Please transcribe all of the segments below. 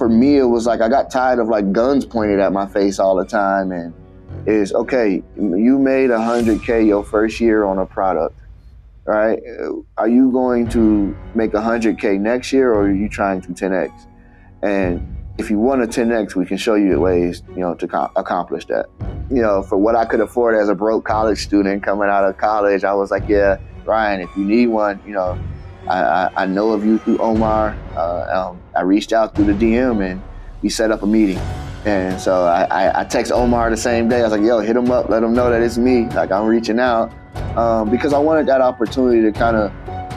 for me, it was like I got tired of like guns pointed at my face all the time. And is okay, you made 100K your first year on a product, right? Are you going to make 100K next year, or are you trying to 10x? And if you want to 10x, we can show you ways, to accomplish that. For what I could afford as a broke college student coming out of college, I was like, yeah, Ryan, if you need one, I know of you through Omar. I reached out through the DM and we set up a meeting. And so I text Omar the same day. I was like, yo, hit him up, let him know that it's me. Like, I'm reaching out because I wanted that opportunity to kind of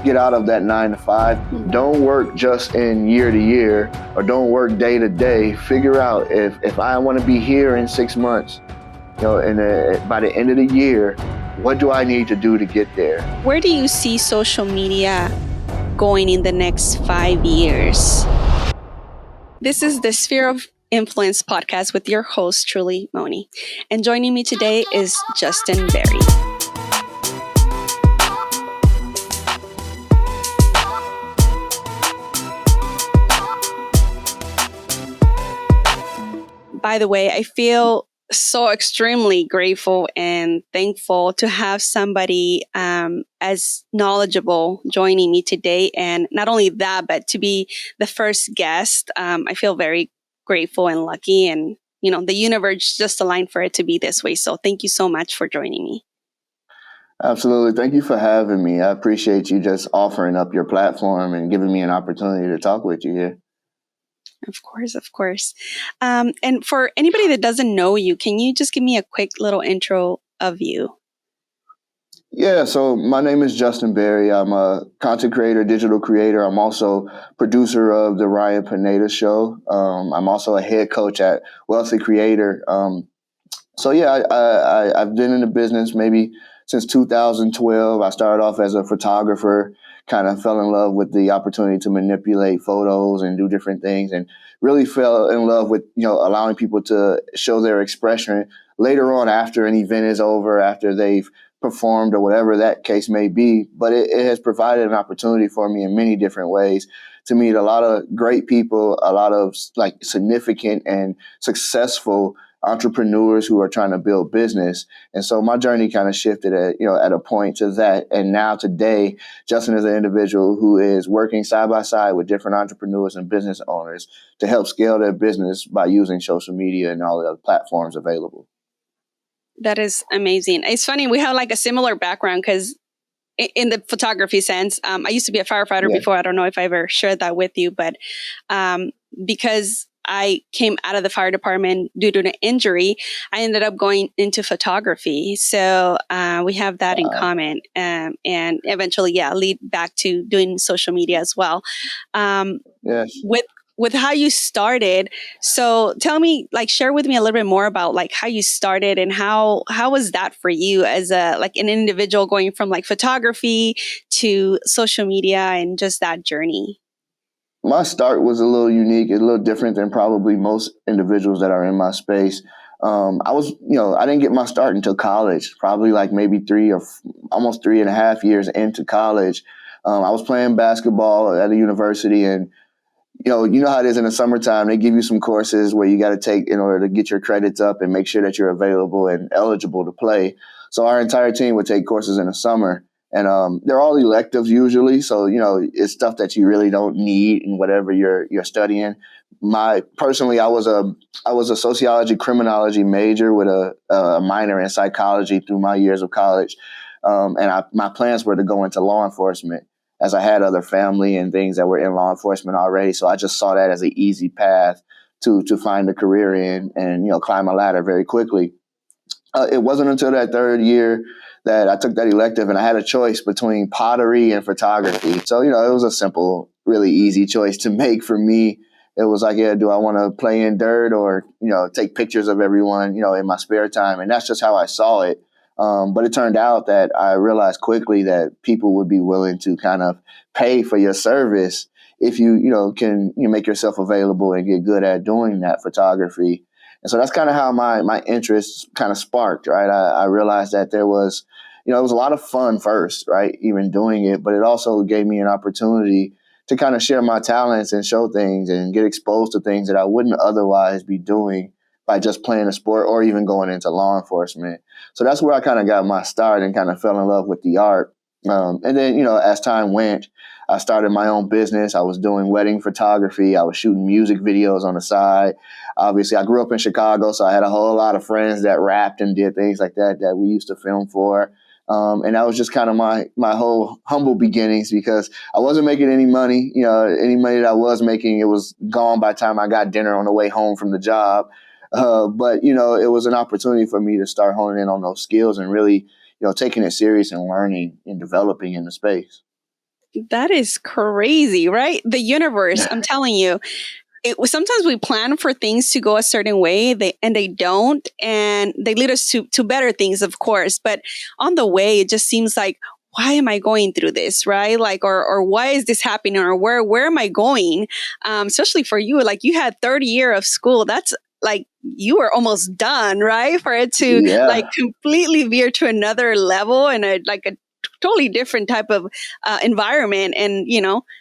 get out of that 9 to 5. Don't work just in year to year, or don't work day to day. Figure out if I want to be here in 6 months, and by the end of the year, what do I need to do to get there? Where do you see social media going in the next 5 years? This is the Sphere of Influence podcast with your host, truly, Moni. And joining me today is Justin Berry. By the way, I feel so extremely grateful and thankful to have somebody as knowledgeable joining me today. And not only that, but to be the first guest, I feel very grateful and lucky. And, the universe just aligned for it to be this way. So thank you so much for joining me. Absolutely. Thank you for having me. I appreciate you just offering up your platform and giving me an opportunity to talk with you here. Of course. And for anybody that doesn't know you, can you just give me a quick little intro of you? Yeah, so my name is Justin Berry. I'm a content creator, digital creator. I'm also producer of the Ryan Pineda Show. I'm also a head coach at Wealthy Creator. I've been in the business maybe since 2012. I started off as a photographer, kind of fell in love with the opportunity to manipulate photos and do different things, and really fell in love with, allowing people to show their expression later on after an event is over, after they've performed or whatever that case may be. But it has provided an opportunity for me in many different ways to meet a lot of great people, a lot of like significant and successful entrepreneurs who are trying to build business. And so my journey kind of shifted at a point to that. And now today, Justin is an individual who is working side by side with different entrepreneurs and business owners to help scale their business by using social media and all the other platforms available. That is amazing. It's funny, we have like a similar background because in the photography sense, I used to be a firefighter before. I don't know if I ever shared that with you, but because I came out of the fire department due to an injury, I ended up going into photography. So we have that in common, and eventually, lead back to doing social media as well. Yes. With how you started. So tell me, share with me a little bit more about how you started and how was that for you as an individual going from photography to social media and just that journey? My start was a little unique, a little different than probably most individuals that are in my space. I didn't get my start until college, probably maybe almost 3.5 years into college. I was playing basketball at a university, and you know how it is in the summertime. They give you some courses where you got to take in order to get your credits up and make sure that you're available and eligible to play. So our entire team would take courses in the summer, and they're all electives usually. So it's stuff that you really don't need in whatever you're studying. I was a sociology criminology major with a minor in psychology through my years of college, and my plans were to go into law enforcement, as I had other family and things that were in law enforcement already. So I just saw that as an easy path to find a career in and, climb a ladder very quickly. It wasn't until that third year that I took that elective and I had a choice between pottery and photography. So, it was a simple, really easy choice to make for me. It was like, do I want to play in dirt or, take pictures of everyone, in my spare time? And that's just how I saw it. But it turned out that I realized quickly that people would be willing to kind of pay for your service if you can make yourself available and get good at doing that photography. And so that's kind of how my interest kind of sparked, right? I realized that there was, it was a lot of fun first, right? Even doing it, but it also gave me an opportunity to kind of share my talents and show things and get exposed to things that I wouldn't otherwise be doing by just playing a sport or even going into law enforcement. So that's where I kind of got my start and kind of fell in love with the art. And then, as time went, I started my own business. I was doing wedding photography. I was shooting music videos on the side. Obviously, I grew up in Chicago, so I had a whole lot of friends that rapped and did things like that we used to film for. And that was just kind of my whole humble beginnings, because I wasn't making any money. Any money that I was making, it was gone by the time I got dinner on the way home from the job. But it was an opportunity for me to start honing in on those skills and really, taking it serious and learning and developing in the space. That is crazy, right? The universe, I'm telling you. Sometimes we plan for things to go a certain way, they don't, and they lead us to better things, of course. But on the way, it just seems like, why am I going through this, right? Like, or why is this happening, or where am I going? Especially for you, like you had 30 years of school. That's like you were almost done, right? For it to like completely veer to another level and a totally different type of environment, and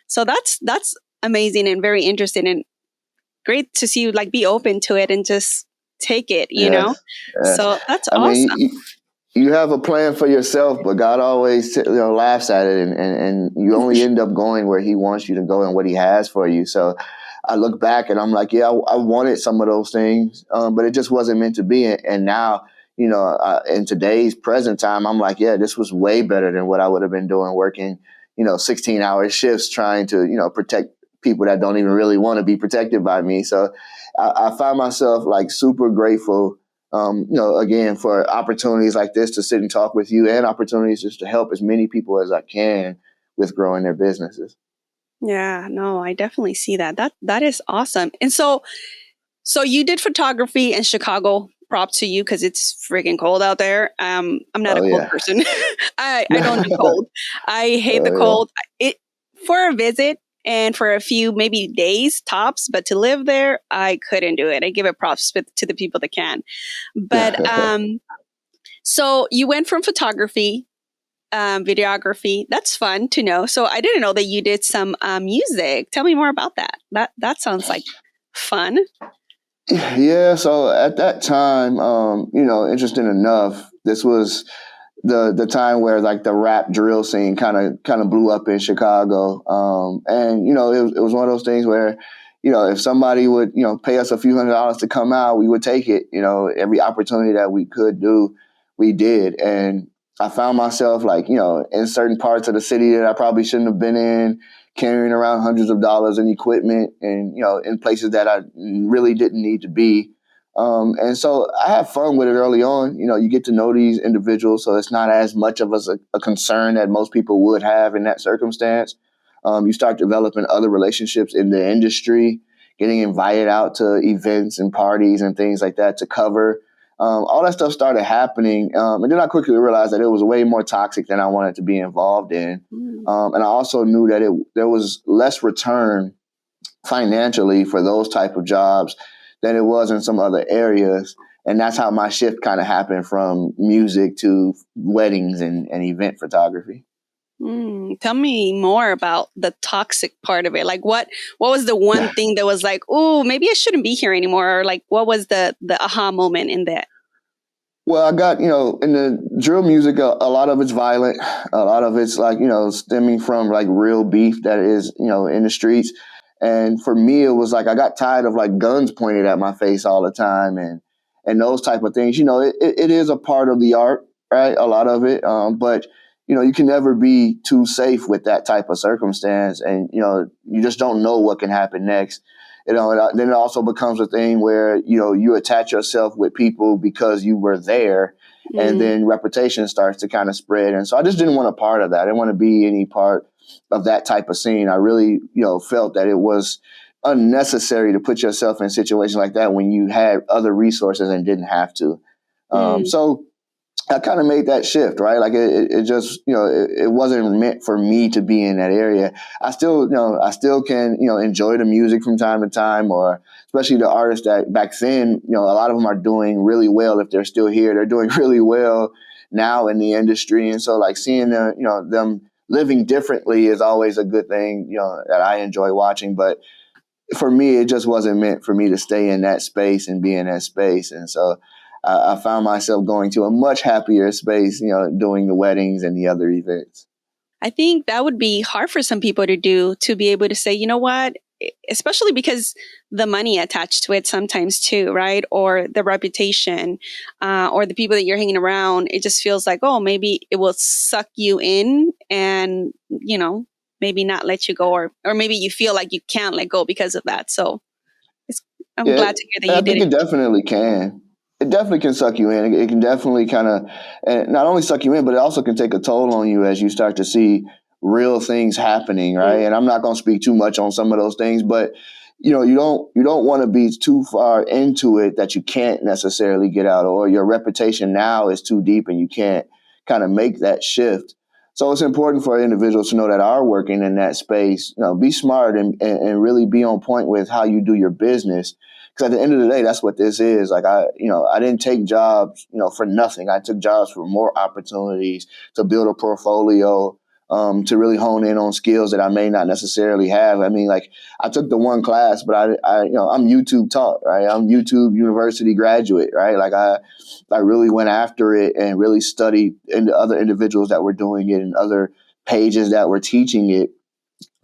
so that's amazing and very interesting and great to see you like be open to it and just take it, Yes. So that's I awesome. mean, you have a plan for yourself, but God always laughs at it, and you only end up going where He wants you to go and what He has for you. So I look back and I'm like, yeah, I wanted some of those things, but it just wasn't meant to be. And now, in today's present time, I'm like, yeah, this was way better than what I would have been doing, working, 16-hour shifts trying to, protect people that don't even really want to be protected by me. So I find myself like super grateful, again, for opportunities like this to sit and talk with you, and opportunities just to help as many people as I can with growing their businesses. Yeah, no, I definitely see that. That is awesome. And so you did photography in Chicago. Prop to you, because it's freaking cold out there. I'm not a cold person. I don't do cold. I hate the cold. It for a visit and for a few maybe days tops, but to live there, I couldn't do it. I give it props to the people that can. But so you went from photography, videography. That's fun to know. So I didn't know that you did some music. Tell me more about that. That sounds like fun. Yeah, so at that time, interesting enough, this was the time where like the rap drill scene kind of blew up in Chicago, and it was one of those things where, if somebody would pay us a few $100s to come out, we would take it. Every opportunity that we could do, we did, and I found myself like in certain parts of the city that I probably shouldn't have been in, carrying around hundreds of dollars in equipment, and in places that I really didn't need to be. And so I had fun with it early on. You get to know these individuals, so it's not as much of a concern that most people would have in that circumstance. You start developing other relationships in the industry, getting invited out to events and parties and things like that to cover. All that stuff started happening. And then I quickly realized that it was way more toxic than I wanted to be involved in. And I also knew that there was less return financially for those type of jobs than it was in some other areas. And that's how my shift kind of happened from music to weddings and event photography. Tell me more about the toxic part of it. Like what was the one thing that was like, oh, maybe I shouldn't be here anymore? Or like, what was the aha moment in that? Well, I got, in the drill music, a lot of it's violent. A lot of it's like, stemming from like real beef that is, in the streets. And for me, it was like I got tired of like guns pointed at my face all the time and those type of things. It is a part of the art, right? A lot of it. But, you can never be too safe with that type of circumstance. And, you just don't know what can happen next. Then it also becomes a thing where, you attach yourself with people because you were there, and then reputation starts to kind of spread. And so I just didn't want a part of that. I didn't want to be any part of that type of scene. I really, felt that it was unnecessary to put yourself in situations like that when you had other resources and didn't have to. So I kind of made that shift, right? Like it just, it wasn't meant for me to be in that area. I still can, enjoy the music from time to time, or especially the artists that back then, a lot of them are doing really well. If they're still here, they're doing really well now in the industry. And so like seeing them living differently is always a good thing, that I enjoy watching. But for me, it just wasn't meant for me to stay in that space and be in that space. And so I found myself going to a much happier space, doing the weddings and the other events. I think that would be hard for some people to do, to be able to say, you know what, especially because the money attached to it sometimes too, right? Or the reputation, or the people that you're hanging around. It just feels like, oh, maybe it will suck you in and, maybe not let you go, or maybe you feel like you can't let go because of that. So I'm glad to hear that I you think did it definitely can. It definitely can suck you in. It can definitely kind of, and not only suck you in, but it also can take a toll on you as you start to see real things happening, right? it. And I'm not going to speak too much on some of those things, but you don't want to be too far into it that you can't necessarily get out, or your reputation now is too deep and you can't kind of make that shift. So it's important for individuals to know that are working in that space, be smart and really be on point with how you do your business. Because at the end of the day, that's what this is. Like I didn't take jobs, for nothing. I took jobs for more opportunities to build a portfolio, to really hone in on skills that I may not necessarily have. I mean, like I took the one class, but I'm YouTube taught, right? I'm YouTube University graduate, right? Like I really went after it and really studied into other individuals that were doing it and other pages that were teaching it,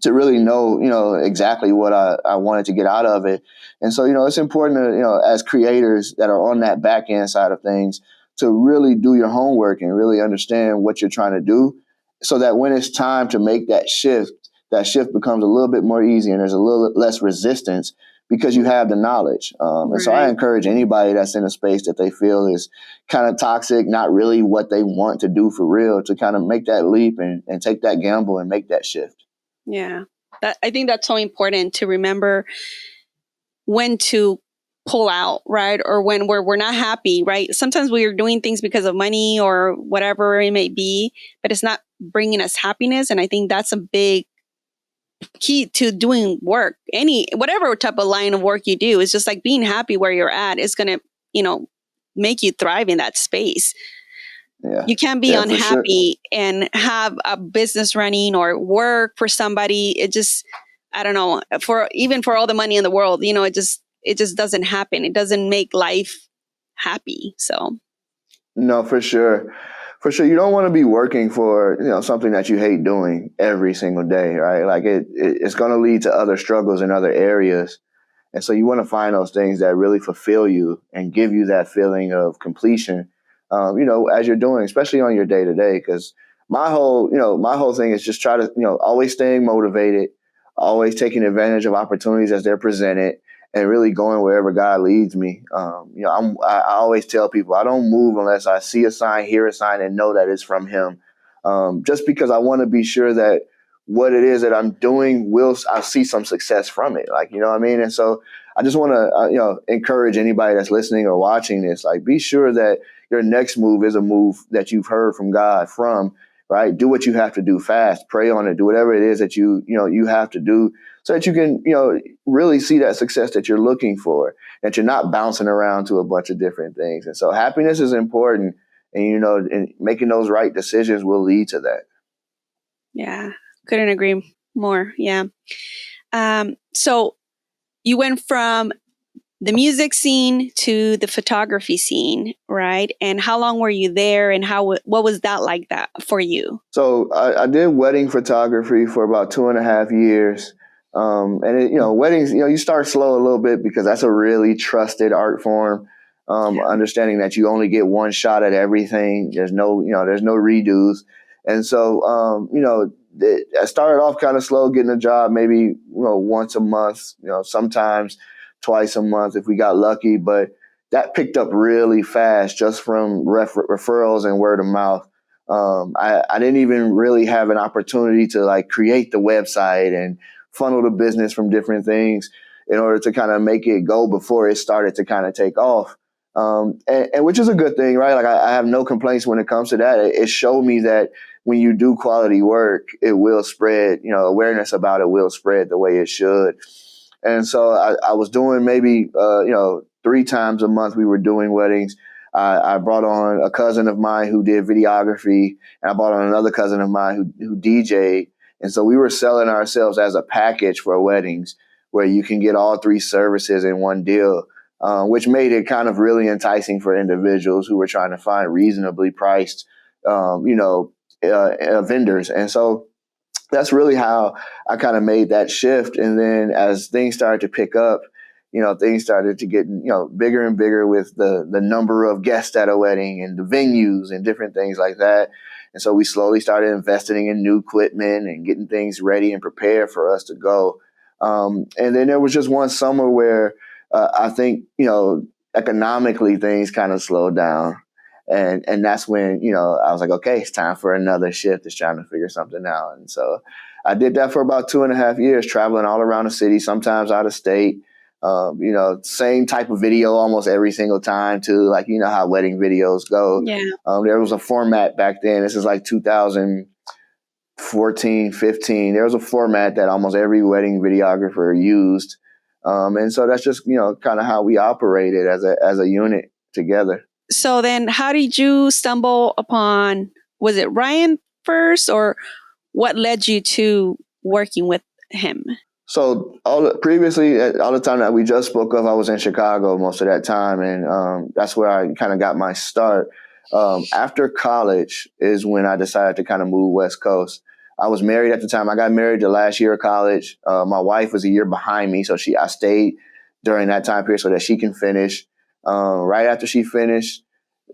to really know, exactly what I wanted to get out of it. And so, it's important to, as creators that are on that back end side of things, to really do your homework and really understand what you're trying to do, so that when it's time to make that shift becomes a little bit more easy and there's a little less resistance because you have the knowledge. And so I Right. encourage anybody that's in a space that they feel is kind of toxic, not really what they want to do for real, to kind of make that leap and take that gamble and make that shift. Yeah. I think that's so important to remember when to pull out, right? Or when we're not happy, right? Sometimes we are doing things because of money or whatever it may be, but it's not bringing us happiness. And I think that's a big key to doing work. Whatever type of line of work you do, is just like being happy where you're at is going to, make you thrive in that space. Yeah. You can't be Yeah, for sure. unhappy and have a business running or work for somebody. It just, I don't know, for all the money in the world, it just doesn't happen. It doesn't make life happy. So No, for sure. For sure. You don't want to be working for, something that you hate doing every single day, right? Like it's going to lead to other struggles in other areas. And so you want to find those things that really fulfill you and give you that feeling of completion, as you're doing, especially on your day to day. Because my whole thing is just try to, always staying motivated, always taking advantage of opportunities as they're presented, and really going wherever God leads me. I always tell people I don't move unless I see a sign, hear a sign, and know that it's from Him. Just because I want to be sure that what it is that I'm doing I see some success from it. Like, you know what I mean? And so I just want to, encourage anybody that's listening or watching this, like, be sure that your next move is a move that you've heard from God right? Do what you have to do fast, pray on it, do whatever it is that you have to do, so that you can, really see that success that you're looking for, that you're not bouncing around to a bunch of different things. And so happiness is important, and, and making those right decisions will lead to that. yeah, couldn't agree more. Yeah. So you went from the music scene to the photography scene, right? And how long were you there, and what was that like that for you? So I did wedding photography for about 2.5 years. Weddings, you start slow a little bit because that's a really trusted art form. Understanding that you only get one shot at everything. There's no redos. And so, I started off kind of slow, getting a job maybe, once a month, sometimes twice a month if we got lucky. But that picked up really fast just from referrals and word of mouth. I didn't even really have an opportunity to like create the website and funnel the business from different things in order to kind of make it go before it started to kind of take off. And which is a good thing, right? Like I have no complaints when it comes to that. It showed me that when you do quality work, it will spread, awareness about it will spread the way it should. And so I was doing maybe, 3 times a month we were doing weddings. I brought on a cousin of mine who did videography, and I brought on another cousin of mine who DJ'd. And so we were selling ourselves as a package for weddings where you can get all three services in one deal, which made it kind of really enticing for individuals who were trying to find reasonably priced, vendors. And so that's really how I kind of made that shift. And then as things started to pick up, things started to get, bigger and bigger with the number of guests at a wedding and the venues and different things like that. And so we slowly started investing in new equipment and getting things ready and prepared for us to go. And then there was just one summer where I think, economically things kind of slowed down. And that's when, I was like, okay, it's time for another shift. It's trying to figure something out. And so I did that for about 2.5 years, traveling all around the city, sometimes out of state. Same type of video almost every single time too. Like, how wedding videos go. Yeah. There was a format back then. This is like 2014, 15. There was a format that almost every wedding videographer used. And so that's just, kind of how we operated as a unit together. So then how did you stumble upon, was it Ryan first, or what led you to working with him? So all the time that we just spoke of, I was in Chicago most of that time. And that's where I kind of got my start. After college is when I decided to kind of move West Coast. I was married at the time. I got married the last year of college. My wife was a year behind me. So I stayed during that time period so that she can finish. Right after she finished,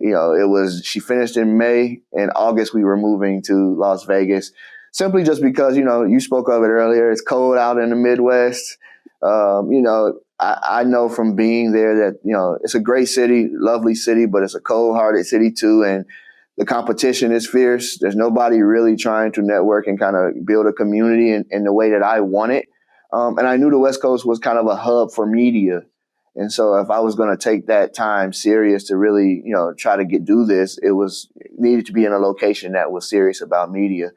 she finished in May. In August, we were moving to Las Vegas, simply just because, you spoke of it earlier. It's cold out in the Midwest. I know from being there that, it's a great city, lovely city, but it's a cold-hearted city too. And the competition is fierce. There's nobody really trying to network and kind of build a community in the way that I want it. And I knew the West Coast was kind of a hub for media. And so if I was going to take that time serious to really, try to do this, it needed to be in a location that was serious about media.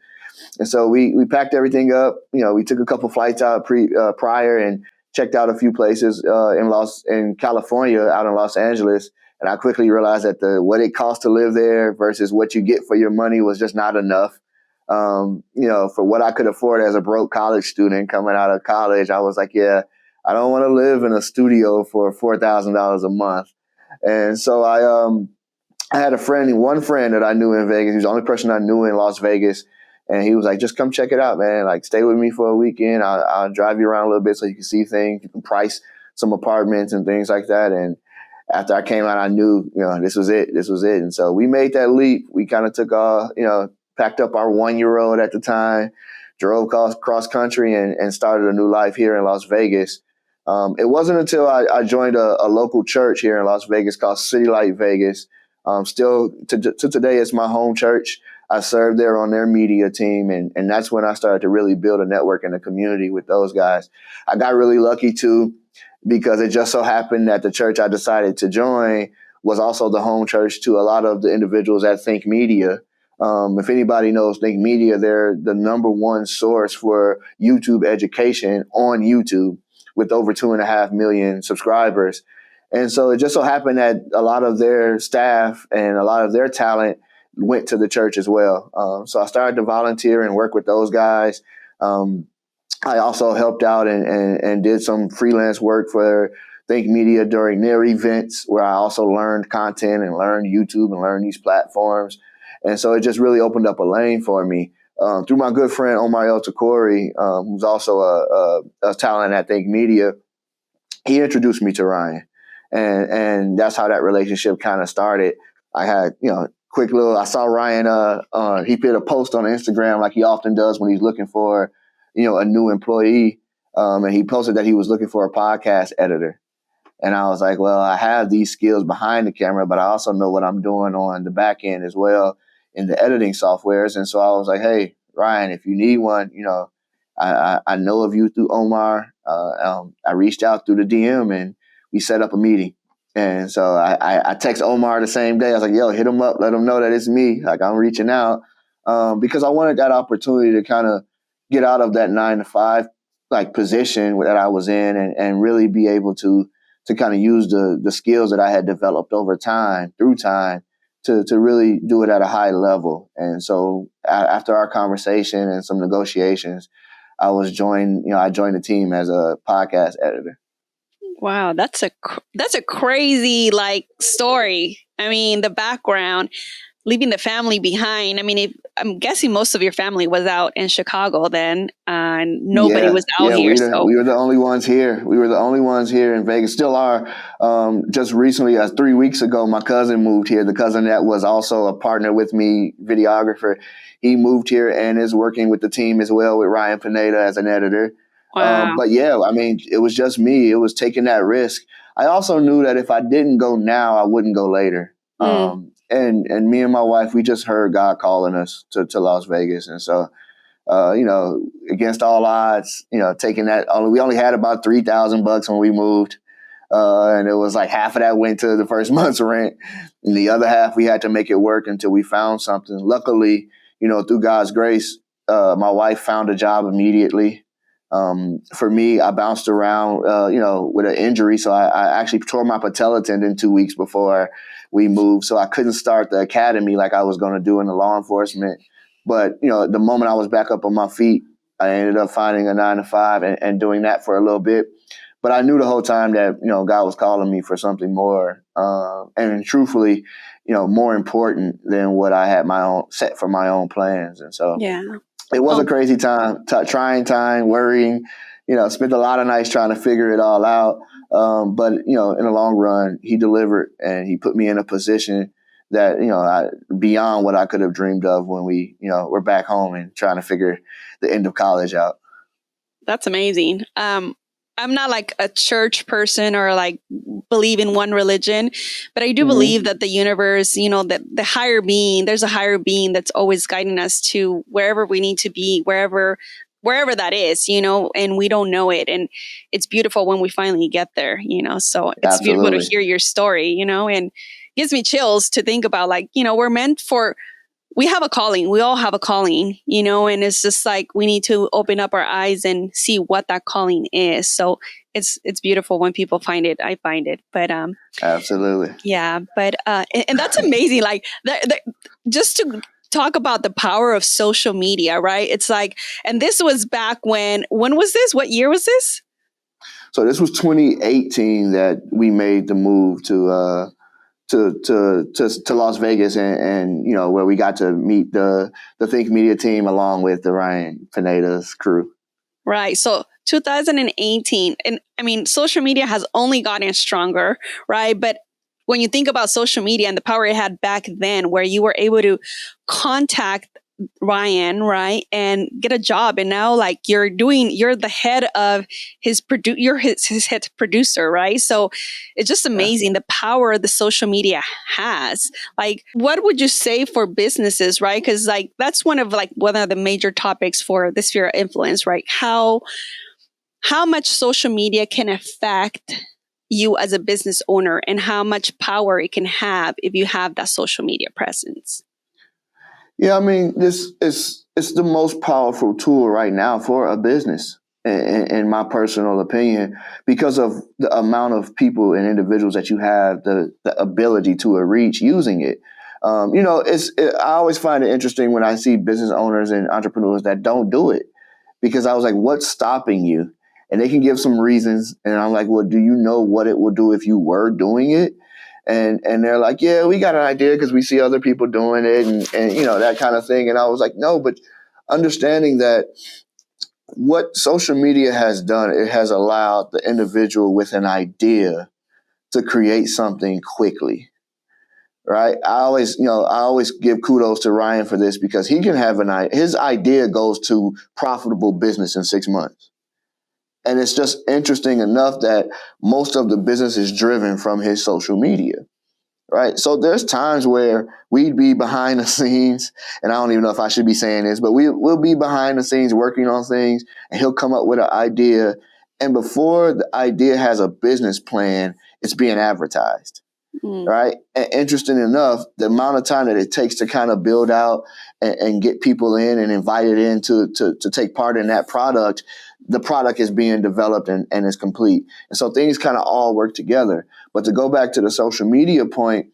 And so we packed everything up. We took a couple flights out prior and checked out a few places in California, out in Los Angeles. And I quickly realized that what it cost to live there versus what you get for your money was just not enough. For what I could afford as a broke college student coming out of college, I was like, yeah, I don't want to live in a studio for $4,000 a month. And so I had one friend that I knew in Vegas. He was the only person I knew in Las Vegas. And he was like, just come check it out, man. Like, stay with me for a weekend. I'll drive you around a little bit so you can see things. You can price some apartments and things like that. And after I came out, I knew, this was it. This was it. And so we made that leap. We kind of took packed up our 1-year-old at the time, drove cross country and started a new life here in Las Vegas. It wasn't until I joined a local church here in Las Vegas called City Light Vegas. Still to today, it's my home church. I served there on their media team, and that's when I started to really build a network in the community with those guys. I got really lucky too, because it just so happened that the church I decided to join was also the home church to a lot of the individuals at Think Media. If anybody knows Think Media, they're the number one source for YouTube education on YouTube with over 2.5 million subscribers. And so it just so happened that a lot of their staff and a lot of their talent went to the church as well. So I started to volunteer and work with those guys. I also helped out and did some freelance work for Think Media during their events, where I also learned content and learned YouTube and learned these platforms. And so it just really opened up a lane for me. Through my good friend Omar El Takori, who's also a talent at Think Media, he introduced me to Ryan. And that's how that relationship kind of started. I had, I saw Ryan, he put a post on Instagram like he often does when he's looking for, a new employee. And he posted that he was looking for a podcast editor. And I was like, well, I have these skills behind the camera, but I also know what I'm doing on the back end as well in the editing softwares. And so I was like, hey, Ryan, if you need one, I know of you through Omar. I reached out through the DM and we set up a meeting. And so I text Omar the same day. I was like, yo, hit him up. Let him know that it's me. Like, I'm reaching out because I wanted that opportunity to kind of get out of that 9-to-5 like position that I was in and really be able to to kind of use the skills that I had developed through time to really do it at a high level. And so after our conversation and some negotiations, I joined the team as a podcast editor. Wow, that's a crazy like story. I mean, the background, leaving the family behind. I mean, I'm guessing most of your family was out in Chicago then, and nobody was out here. We were the only ones here. We were the only ones here in Vegas. Still are. Just recently, 3 weeks ago, my cousin moved here. The cousin that was also a partner with me, videographer. He moved here and is working with the team as well with Ryan Pineda as an editor. Wow. But yeah, I mean, it was just me. It was taking that risk. I also knew that if I didn't go now, I wouldn't go later. And me and my wife, we just heard God calling us to Las Vegas. And so, against all odds, taking that, we only had about $3,000 when we moved. And it was like half of that went to the first month's rent. And the other half, we had to make it work until we found something. Luckily, through God's grace, my wife found a job immediately. For me, I bounced around, with an injury. So I actually tore my patella tendon 2 weeks before we moved. So I couldn't start the academy like I was going to do in the law enforcement. But, the moment I was back up on my feet, I ended up finding a 9-to-5 and doing that for a little bit. But I knew the whole time that, God was calling me for something more. And truthfully, more important than what I had set for my own plans. And so it was a crazy time, trying time, worrying, spent a lot of nights trying to figure it all out. But, in the long run, he delivered and he put me in a position that, beyond what I could have dreamed of when we, were back home and trying to figure the end of college out. That's amazing. I'm not like a church person or like believe in one religion, but I do believe that the universe, that the higher being, there's a higher being that's always guiding us to wherever we need to be, wherever that is, and we don't know it. And it's beautiful when we finally get there, so it's beautiful to hear your story, and gives me chills to think about like, we have a calling. We all have a calling, and it's just like we need to open up our eyes and see what that calling is. So it's beautiful when people find it. I find it, but absolutely, yeah. But and that's amazing. Like just to talk about the power of social media, right? It's like, and this was back when was this? What year was this? So this was 2018 that we made the move to Las Vegas and where we got to meet the Think Media team along with the Ryan Pineda's crew. Right. So 2018, and I mean, social media has only gotten stronger, right? But when you think about social media and the power it had back then, where you were able to contact Ryan, right, and get a job, and now like you're the head of his head producer, right? So it's just amazing the power the social media has. Like, what would you say for businesses, right? Because like that's one of the major topics for the sphere of influence, right? How much social media can affect you as a business owner, and how much power it can have if you have that social media presence. Yeah, I mean, it's the most powerful tool right now for a business, in my personal opinion, because of the amount of people and individuals that you have the ability to reach using it. I always find it interesting when I see business owners and entrepreneurs that don't do it, because I was like, what's stopping you? And they can give some reasons. And I'm like, well, do you know what it would do if you were doing it? And they're like, yeah, we got an idea because we see other people doing it and that kind of thing. And I was like, no, but understanding that what social media has done, it has allowed the individual with an idea to create something quickly. Right. I always give kudos to Ryan for this, because he can have his idea goes to profitable business in 6 months. And it's just interesting enough that most of the business is driven from his social media, right? So there's times where we'd be behind the scenes, and I don't even know if I should be saying this, but we'll be behind the scenes working on things, and he'll come up with an idea. And before the idea has a business plan, it's being advertised, right? And interesting enough, the amount of time that it takes to kind of build out and get people in and invited in to take part in that product, the product is being developed and is complete. And so things kind of all work together. But to go back to the social media point,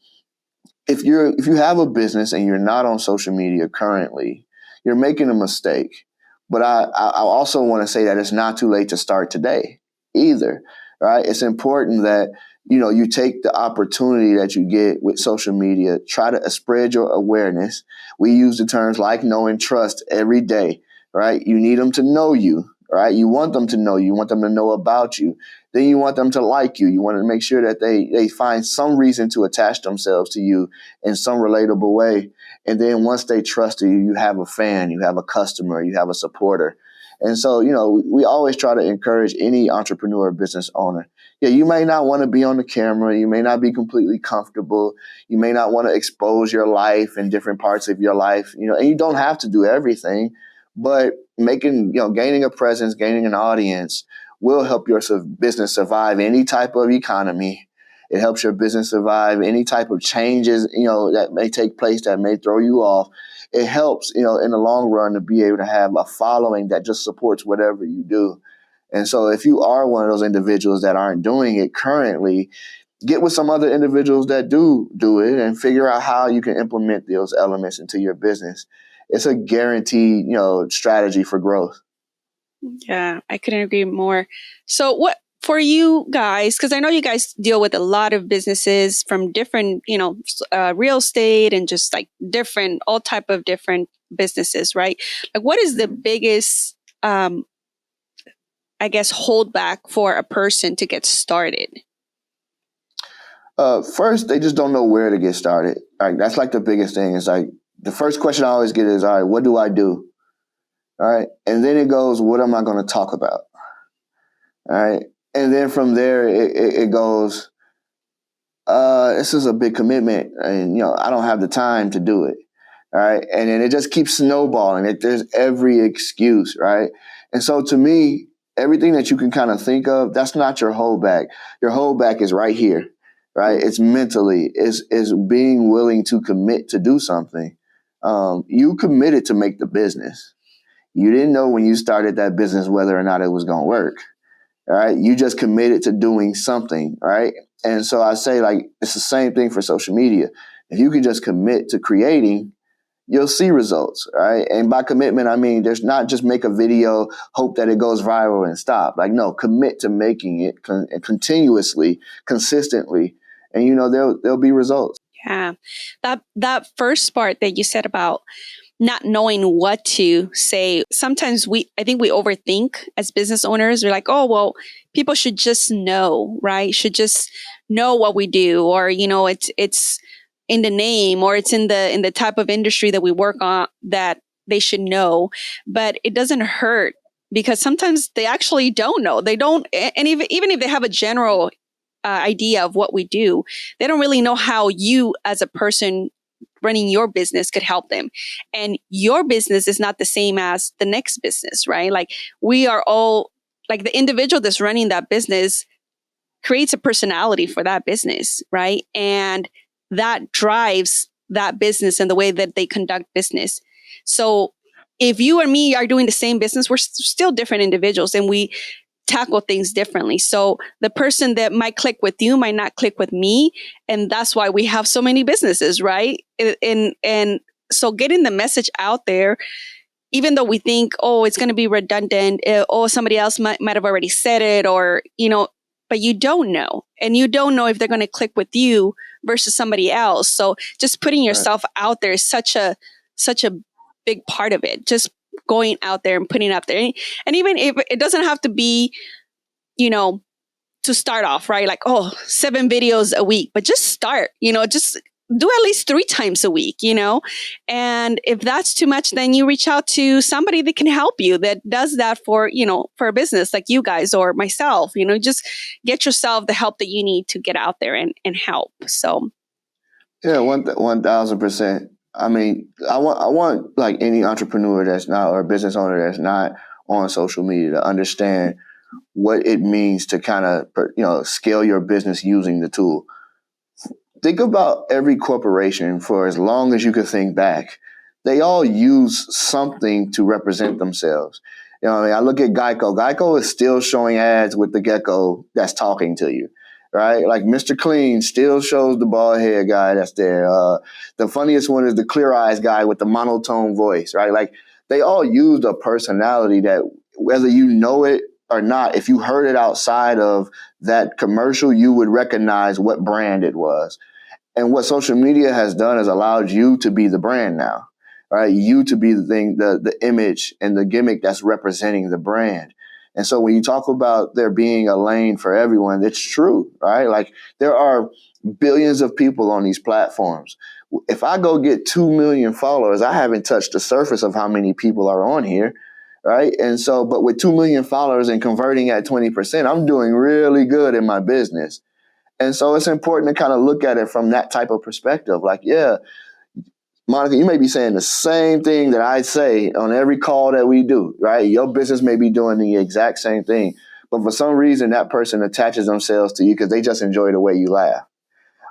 if you have a business and you're not on social media currently, you're making a mistake. But I also want to say that it's not too late to start today either, right? It's important that you take the opportunity that you get with social media, try to spread your awareness. We use the terms like know and trust every day, right? You need them to know you, right? You want them to know you. You want them to know about you. Then you want them to like you. You want to make sure that they find some reason to attach themselves to you in some relatable way. And then once they trust you, you have a fan, you have a customer, you have a supporter. And so, we always try to encourage any entrepreneur or business owner. Yeah, you may not want to be on the camera. You may not be completely comfortable. You may not want to expose your life and different parts of your life, and you don't have to do everything, but gaining a presence, gaining an audience will help your business survive any type of economy. It helps your business survive any type of changes, that may take place that may throw you off. It helps, in the long run to be able to have a following that just supports whatever you do. And so if you are one of those individuals that aren't doing it currently, get with some other individuals that do it and figure out how you can implement those elements into your business. It's a guaranteed, strategy for growth. Yeah, I couldn't agree more. So what for you guys, because I know you guys deal with a lot of businesses from different, real estate and just like all type of different businesses, right? Like what is the biggest, I guess, holdback for a person to get started? First, they just don't know where to get started. Like that's like the biggest thing. Is like the first question I always get is, all right, what do I do? All right. And then it goes, what am I going to talk about? All right. And then from there, it goes, this is a big commitment and, I don't have the time to do it. All right. And then it just keeps snowballing. There's every excuse. Right. And so to me, everything that you can kind of think of, that's not your holdback. Your holdback is right here. Right. It's mentally, is being willing to commit to do something. You committed to make the business. You didn't know when you started that business whether or not it was going to work. All right. You just committed to doing something. Right. And so I say, like, it's the same thing for social media. If you can just commit to creating, you'll see results. Right. And by commitment, I mean, there's not just make a video, hope that it goes viral and stop. Like, no, commit to making it continuously, consistently. And, there'll be results. Yeah. That first part that you said about not knowing what to say. Sometimes I think we overthink as business owners. We're like, oh, well, people should just know, right? Should just know what we do, or, it's in the name, or it's in the type of industry that we work on that they should know. But it doesn't hurt because sometimes they actually don't know. They don't, and even if they have a general idea of what we do, they don't really know how you as a person running your business could help them. And your business is not the same as the next business, right? Like we are all, like the individual that's running that business creates a personality for that business, right? And that drives that business and the way that they conduct business. So if you and me are doing the same business, we're still different individuals and we tackle things differently. So the person that might click with you might not click with me. And that's why we have so many businesses, right? And so getting the message out there, even though we think, oh, it's going to be redundant, or somebody else might have already said it, or, but you don't know. And you don't know if they're going to click with you versus somebody else. So just putting yourself out there is such a big part of it. Just going out there and putting it up there. And even if it doesn't have to be, to start off, right? Like, 7 videos a week, but just start, just do at least 3 times a week, and if that's too much, then you reach out to somebody that can help you that does that for a business like you guys or myself, just get yourself the help that you need to get out there and help. So. Yeah, 1,000%. I mean, I want like any entrepreneur that's not, or business owner that's not on social media to understand what it means to kind of, scale your business using the tool. Think about every corporation for as long as you can think back. They all use something to represent themselves. You know what I mean? I look at Geico. Geico is still showing ads with the gecko that's talking to you, right? Like Mr. Clean still shows the bald head guy that's there. The funniest one is the clear eyes guy with the monotone voice, right? Like they all used a personality that, whether you know it or not, if you heard it outside of that commercial, you would recognize what brand it was. And what social media has done is allowed you to be the brand now, right? You to be the thing, the image and the gimmick that's representing the brand. And so when you talk about there being a lane for everyone, it's true, right? Like there are billions of people on these platforms. If I go get 2 million followers, I haven't touched the surface of how many people are on here, right? And so, but with 2 million followers and converting at 20%, I'm doing really good in my business. And so it's important to kind of look at it from that type of perspective. Like, yeah, Monica, you may be saying the same thing that I say on every call that we do, right? Your business may be doing the exact same thing, but for some reason that person attaches themselves to you because they just enjoy the way you laugh,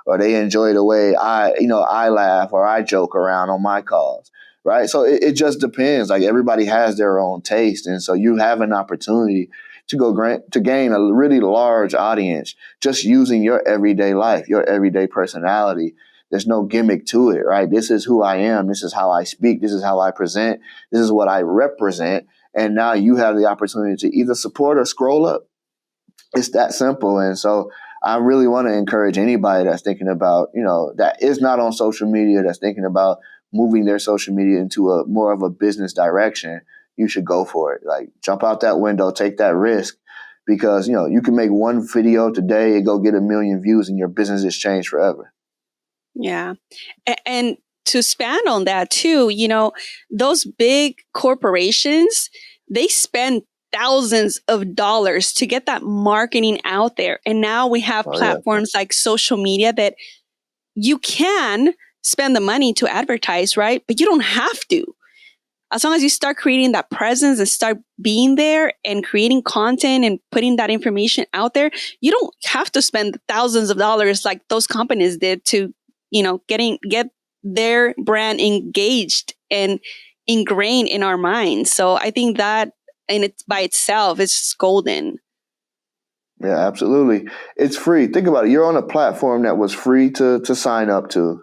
or they enjoy the way I laugh or I joke around on my calls, right? So it just depends. Like everybody has their own taste, and so you have an opportunity to gain a really large audience just using your everyday life, your everyday personality. There's no gimmick to it, right? This is who I am. This is how I speak. This is how I present. This is what I represent. And now you have the opportunity to either support or scroll up. It's that simple. And so I really want to encourage anybody that's thinking about, that is not on social media, that's thinking about moving their social media into a more of a business direction. You should go for it. Like jump out that window, take that risk, because, you can make one video today and go get 1 million views and your business is changed forever. Yeah. And to expand on that too, those big corporations, they spend thousands of dollars to get that marketing out there. And now we have platforms like social media that you can spend the money to advertise, right? But you don't have to. As long as you start creating that presence and start being there and creating content and putting that information out there, you don't have to spend thousands of dollars like those companies did to, get their brand engaged and ingrained in our minds. So I think that and it's by itself is golden. Yeah, absolutely. It's free. Think about it. You're on a platform that was free to sign up to.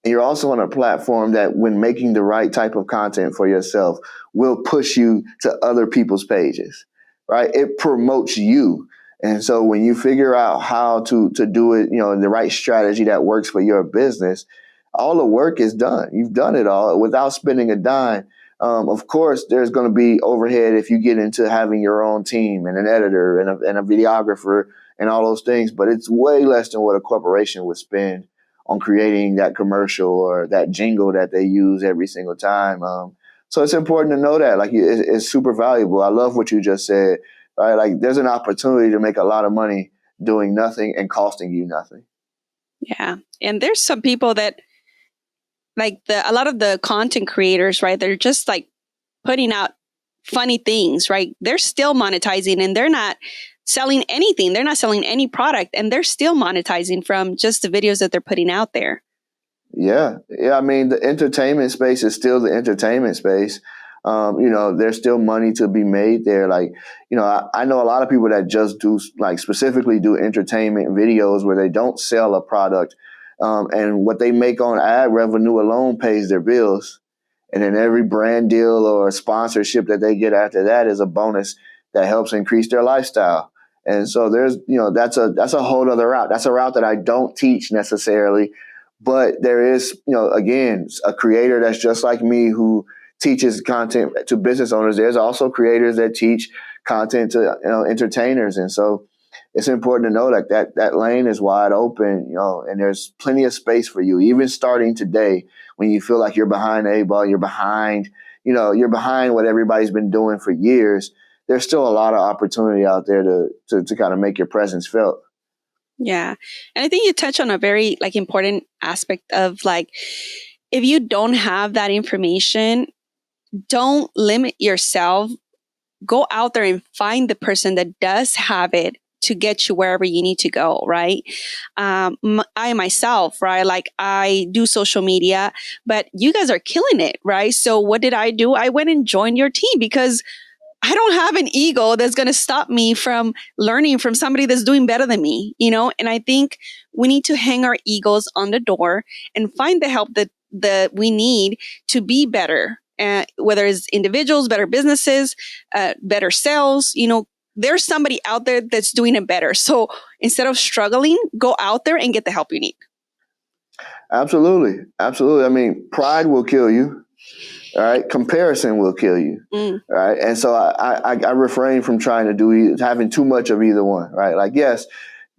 And you're also on a platform that when making the right type of content for yourself will push you to other people's pages, right? It promotes you. And so when you figure out how to do it, the right strategy that works for your business, all the work is done. You've done it all without spending a dime. Of course, there's going to be overhead if you get into having your own team and an editor and a videographer and all those things, but it's way less than what a corporation would spend on creating that commercial or that jingle that they use every single time. So it's important to know that, like, it's super valuable. I love what you just said, right? Like there's an opportunity to make a lot of money doing nothing and costing you nothing. Yeah. And there's some people that like a lot of the content creators, right? They're just like putting out funny things, right? They're still monetizing and they're not selling anything. They're not selling any product and they're still monetizing from just the videos that they're putting out there. Yeah. I mean, the entertainment space is still the entertainment space. There's still money to be made there. Like, I know a lot of people that just do like specifically do entertainment videos where they don't sell a product. And what they make on ad revenue alone pays their bills. And then every brand deal or sponsorship that they get after that is a bonus that helps increase their lifestyle. And so there's, that's a whole other route. That's a route that I don't teach necessarily, but there is, again, a creator that's just like me who teaches content to business owners. There's also creators that teach content to entertainers. And so it's important to know that lane is wide open, and there's plenty of space for you, even starting today when you feel like you're behind the eight ball, you're behind what everybody's been doing for years. There's still a lot of opportunity out there to kind of make your presence felt. Yeah. And I think you touch on a very important aspect of if you don't have that information, don't limit yourself. Go out there and find the person that does have it to get you wherever you need to go, right? I myself, right? I do social media, but you guys are killing it, right? So what did I do? I went and joined your team because I don't have an ego that's going to stop me from learning from somebody that's doing better than me, And I think we need to hang our egos on the door and find the help that we need to be better. Whether it's individuals, better businesses, better sales, there's somebody out there that's doing it better. So instead of struggling, go out there and get the help you need. Absolutely. Absolutely. I mean, pride will kill you. All right. Comparison will kill you. All right. And so I refrain from trying to do having too much of either one. Right. Like, yes,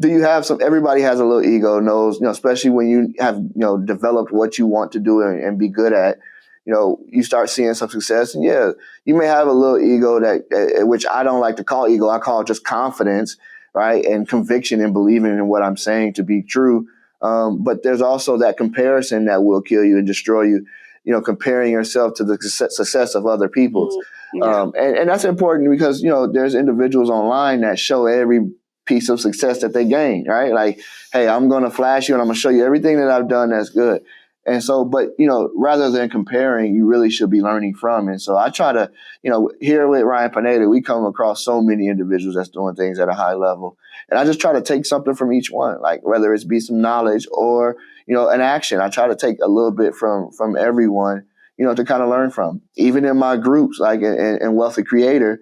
do you have everybody has a little ego, knows, especially when you have, developed what you want to do and be good at, you start seeing some success. And yeah, you may have a little ego which I don't like to call ego. I call it just confidence, right? And conviction and believing in what I'm saying to be true. But there's also that comparison that will kill you and destroy you, comparing yourself to the success of other people. Yeah. And that's important because, there's individuals online that show every piece of success that they gain, right? Like, hey, I'm going to flash you and I'm going to show you everything that I've done that's good. And so, but, rather than comparing, you really should be learning from. And so I try to, here with Ryan Pineda, we come across so many individuals that's doing things at a high level. And I just try to take something from each one, like whether it's be some knowledge or, an action. I try to take a little bit from everyone, to kind of learn from. Even in my groups, like in Wealthy Creator,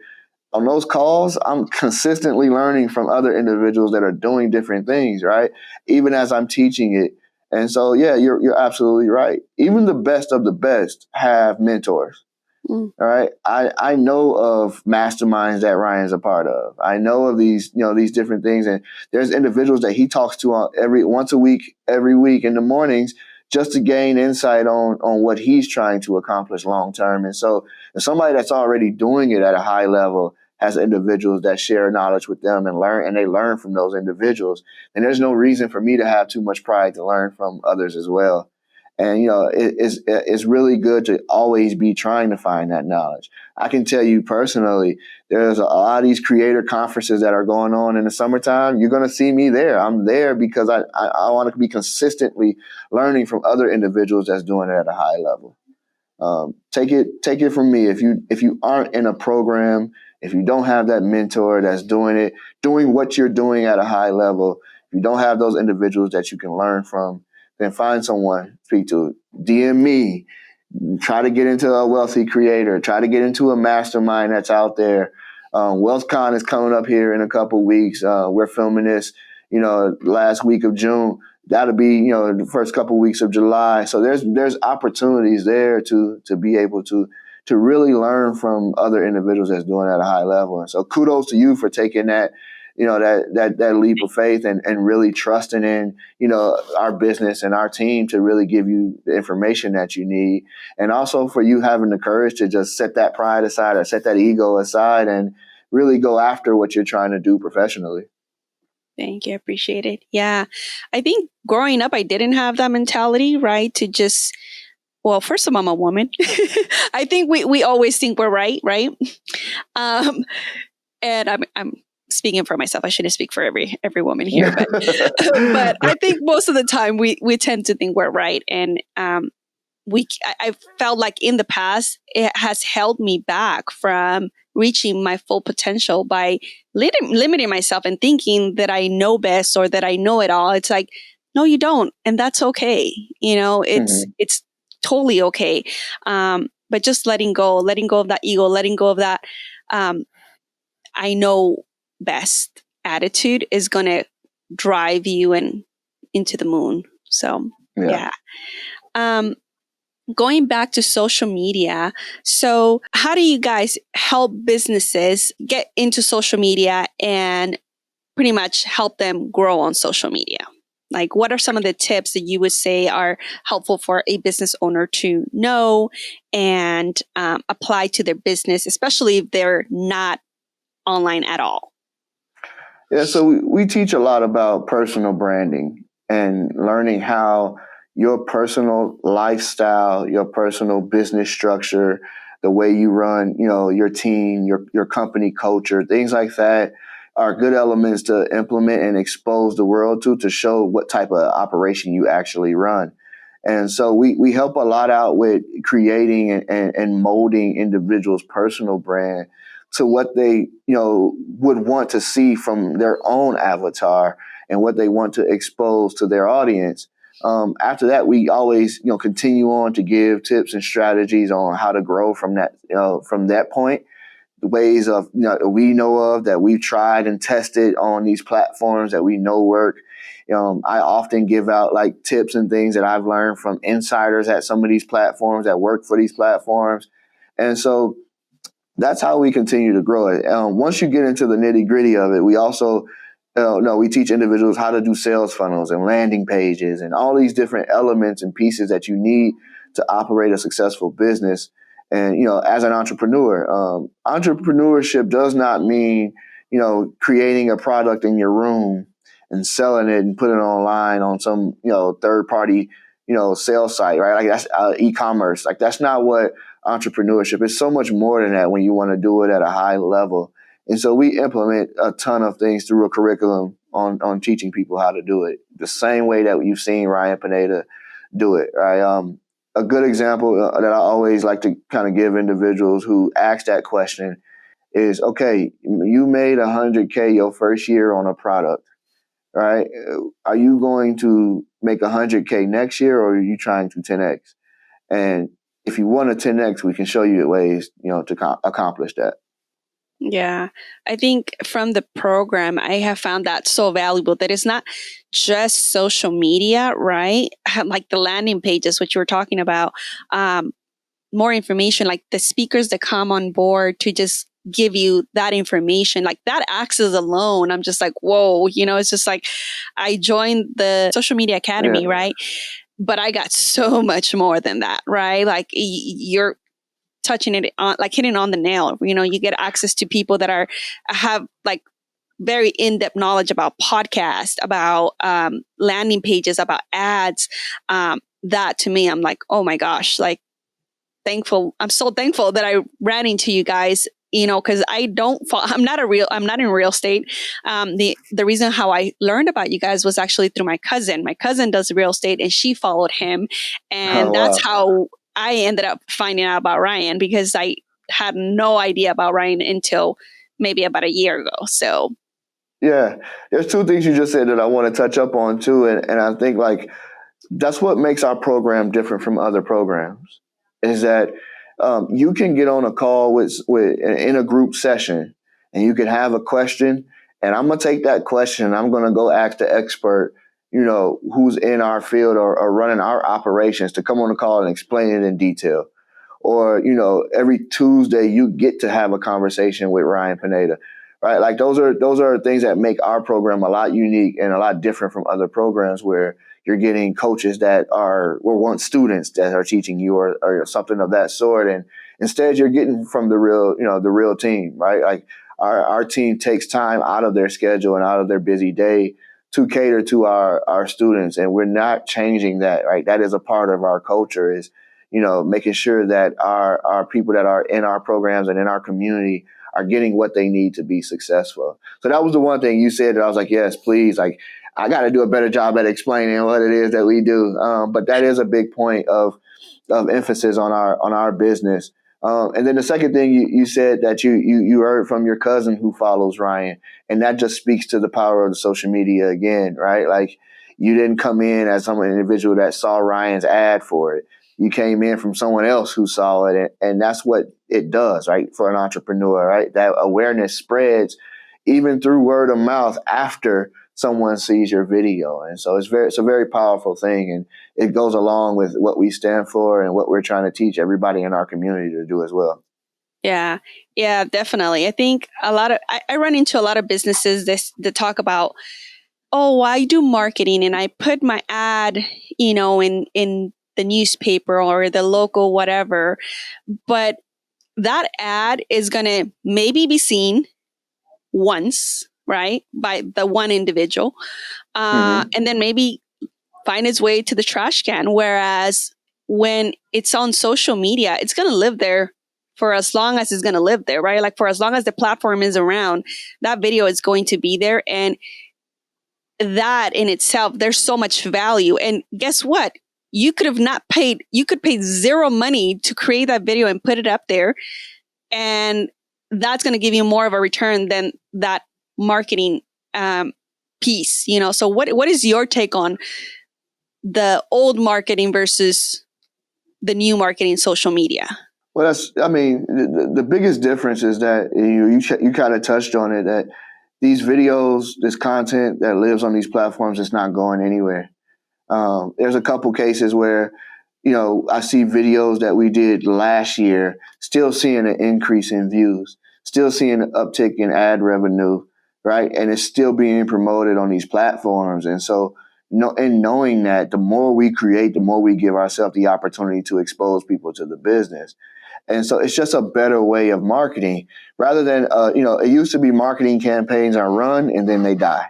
on those calls, I'm consistently learning from other individuals that are doing different things, right? Even as I'm teaching it. And so, yeah, you're absolutely right. Even the best of the best have mentors. All right. I know of masterminds that Ryan's a part of. I know of these different things. And there's individuals that he talks to once a week, every week in the mornings, just to gain insight on what he's trying to accomplish long term. And so if somebody that's already doing it at a high level has individuals that share knowledge with them and they learn from those individuals, and there's no reason for me to have too much pride to learn from others as well. And, it's really good to always be trying to find that knowledge. I can tell you personally, there's a lot of these creator conferences that are going on in the summertime. You're going to see me there. I'm there because I want to be consistently learning from other individuals that's doing it at a high level. Take it from me. If you aren't in a program, if you don't have that mentor that's doing what you're doing at a high level, if you don't have those individuals that you can learn from, then find someone, speak to, DM me, try to get into a Wealthy Creator, try to get into a mastermind that's out there. WealthCon is coming up here in a couple weeks. We're filming this, last week of June. That'll be, the first couple weeks of July. So there's opportunities there to be able to really learn from other individuals that's doing it at a high level. And so kudos to you for taking that, that leap of faith and really trusting in, our business and our team to really give you the information that you need. And also for you having the courage to just set that pride aside or set that ego aside and really go after what you're trying to do professionally. Thank you. I appreciate it. Yeah. I think growing up, I didn't have that mentality, right? To just, well, first of all, I'm a woman. I think we always think we're right? And I'm speaking for myself. I shouldn't speak for every woman here, but but I think most of the time we tend to think we're right. And I felt like in the past, it has held me back from reaching my full potential by limiting myself and thinking that I know best or that I know it all. It's like, no, you don't. And that's okay. It's totally okay. But just letting go of that ego, letting go of that, I know best attitude is going to drive you into the moon. So, yeah. Going back to social media. So how do you guys help businesses get into social media and pretty much help them grow on social media? Like, what are some of the tips that you would say are helpful for a business owner to know and apply to their business, especially if they're not online at all? Yeah, so we teach a lot about personal branding and learning how your personal lifestyle, your personal business structure, the way you run, your team, your company culture, things like that are good elements to implement and expose the world to show what type of operation you actually run. And so we help a lot out with creating and molding individuals' personal brand to what they, would want to see from their own avatar and what they want to expose to their audience. After that, we always, continue on to give tips and strategies on how to grow from that point. The ways of, we know of that we've tried and tested on these platforms that we know work. I often give out like tips and things that I've learned from insiders at some of these platforms that work for these platforms. And so that's how we continue to grow it. Once you get into the nitty gritty of it, we also, we teach individuals how to do sales funnels and landing pages and all these different elements and pieces that you need to operate a successful business. And, as an entrepreneur, entrepreneurship does not mean, creating a product in your room and selling it and putting it online on some, third party, sales site, right? Like that's e-commerce. Like that's not what entrepreneurship is. So much more than that when you want to do it at a high level. And so we implement a ton of things through a curriculum on teaching people how to do it the same way that you've seen Ryan Pineda do it, right? A good example that I always like to kind of give individuals who ask that question is, okay, you made 100K your first year on a product, right? Are you going to make 100K next year, or are you trying to 10X? And if you want to 10X, we can show you ways, to accomplish that. Yeah, I think from the program, I have found that so valuable that it's not just social media, right? Like the landing pages, which you were talking about, more information, like the speakers that come on board to just give you that information, like that access alone. I'm just like, whoa, it's just like I joined the social media academy, right? But I got so much more than that, right? Like you're touching it on, like hitting on the nail. You get access to people that have like very in-depth knowledge about podcasts, about landing pages, about ads. That to me, I'm like, oh my gosh, like thankful. I'm so thankful that I ran into you guys. Because I'm not in real estate. The reason how I learned about you guys was actually through my cousin. My cousin does real estate, and she followed him, and that's how I ended up finding out about Ryan, because I had no idea about Ryan until maybe about a year ago. So, yeah, there's two things you just said that I want to touch up on too, and I think like that's what makes our program different from other programs, is that you can get on a call with in a group session, and you can have a question, and I'm gonna take that question and I'm gonna go ask the expert, who's in our field or running our operations, to come on the call and explain it in detail. Or, every Tuesday you get to have a conversation with Ryan Pineda, right? Like those are things that make our program a lot unique and a lot different from other programs where you're getting coaches that were once students that are teaching you or something of that sort. And instead you're getting from the real team, right? Like our team takes time out of their schedule and out of their busy day to cater to our students. And we're not changing that, right? That is a part of our culture, is, making sure that our people that are in our programs and in our community are getting what they need to be successful. So that was the one thing you said that I was like, yes, please. Like, I got to do a better job at explaining what it is that we do. But that is a big point of emphasis on our business. And then the second thing you said that you heard from your cousin who follows Ryan, and that just speaks to the power of the social media again, right? Like, you didn't come in as some individual that saw Ryan's ad for it. You came in from someone else who saw it, and that's what it does, right? For an entrepreneur, right? That awareness spreads even through word of mouth after someone sees your video. And so it's a very powerful thing, and it goes along with what we stand for and what we're trying to teach everybody in our community to do as well. Yeah, definitely. I think I run into a lot of businesses that talk about, oh, I do marketing and I put my ad, in the newspaper or the local whatever, but that ad is going to maybe be seen once, right, by the one individual, and then maybe find its way to the trash can. Whereas when it's on social media, it's going to live there for as long as it's going to live there, right? Like for as long as the platform is around, that video is going to be there. And that in itself, there's so much value. And guess what? You could pay zero money to create that video and put it up there. And that's going to give you more of a return than that marketing piece, So what is your take on the old marketing versus the new marketing, social media? Well, the biggest difference is that you kind of touched on it, that these videos, this content that lives on these platforms is not going anywhere. There's a couple cases where, I see videos that we did last year, still seeing an increase in views, still seeing an uptick in ad revenue, right? And it's still being promoted on these platforms. And so, knowing that, the more we create, the more we give ourselves the opportunity to expose people to the business. And so it's just a better way of marketing rather than, it used to be marketing campaigns are run and then they die,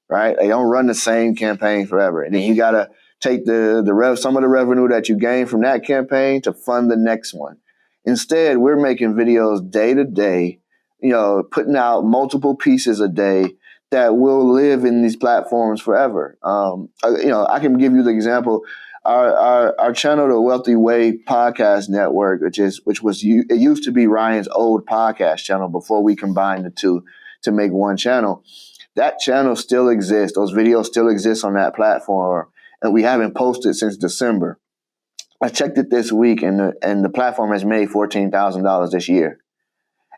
right? They don't run the same campaign forever. And then you got to take some of the revenue that you gain from that campaign to fund the next one. Instead, we're making videos day to day, putting out multiple pieces a day that will live in these platforms forever. I can give you the example. Our channel, the Wealthy Way Podcast Network, it used to be Ryan's old podcast channel before we combined the two to make one channel. That channel still exists. Those videos still exist on that platform, and we haven't posted since December. I checked it this week, and the platform has made $14,000 this year,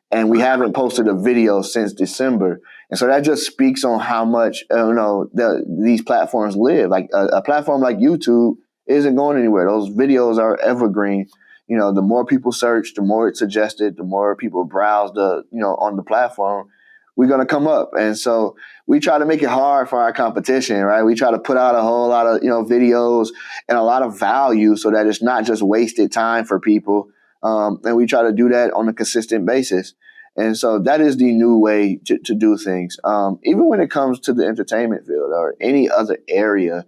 and we haven't posted a video since December. And so that just speaks on how much these platforms live. Like a platform like YouTube isn't going anywhere. Those videos are evergreen. The more people search, the more it's suggested, the more people browse on the platform, we're going to come up. And so we try to make it hard for our competition, right? We try to put out a whole lot of, videos and a lot of value so that it's not just wasted time for people. And we try to do that on a consistent basis. And so that is the new way to do things. Even when it comes to the entertainment field or any other area,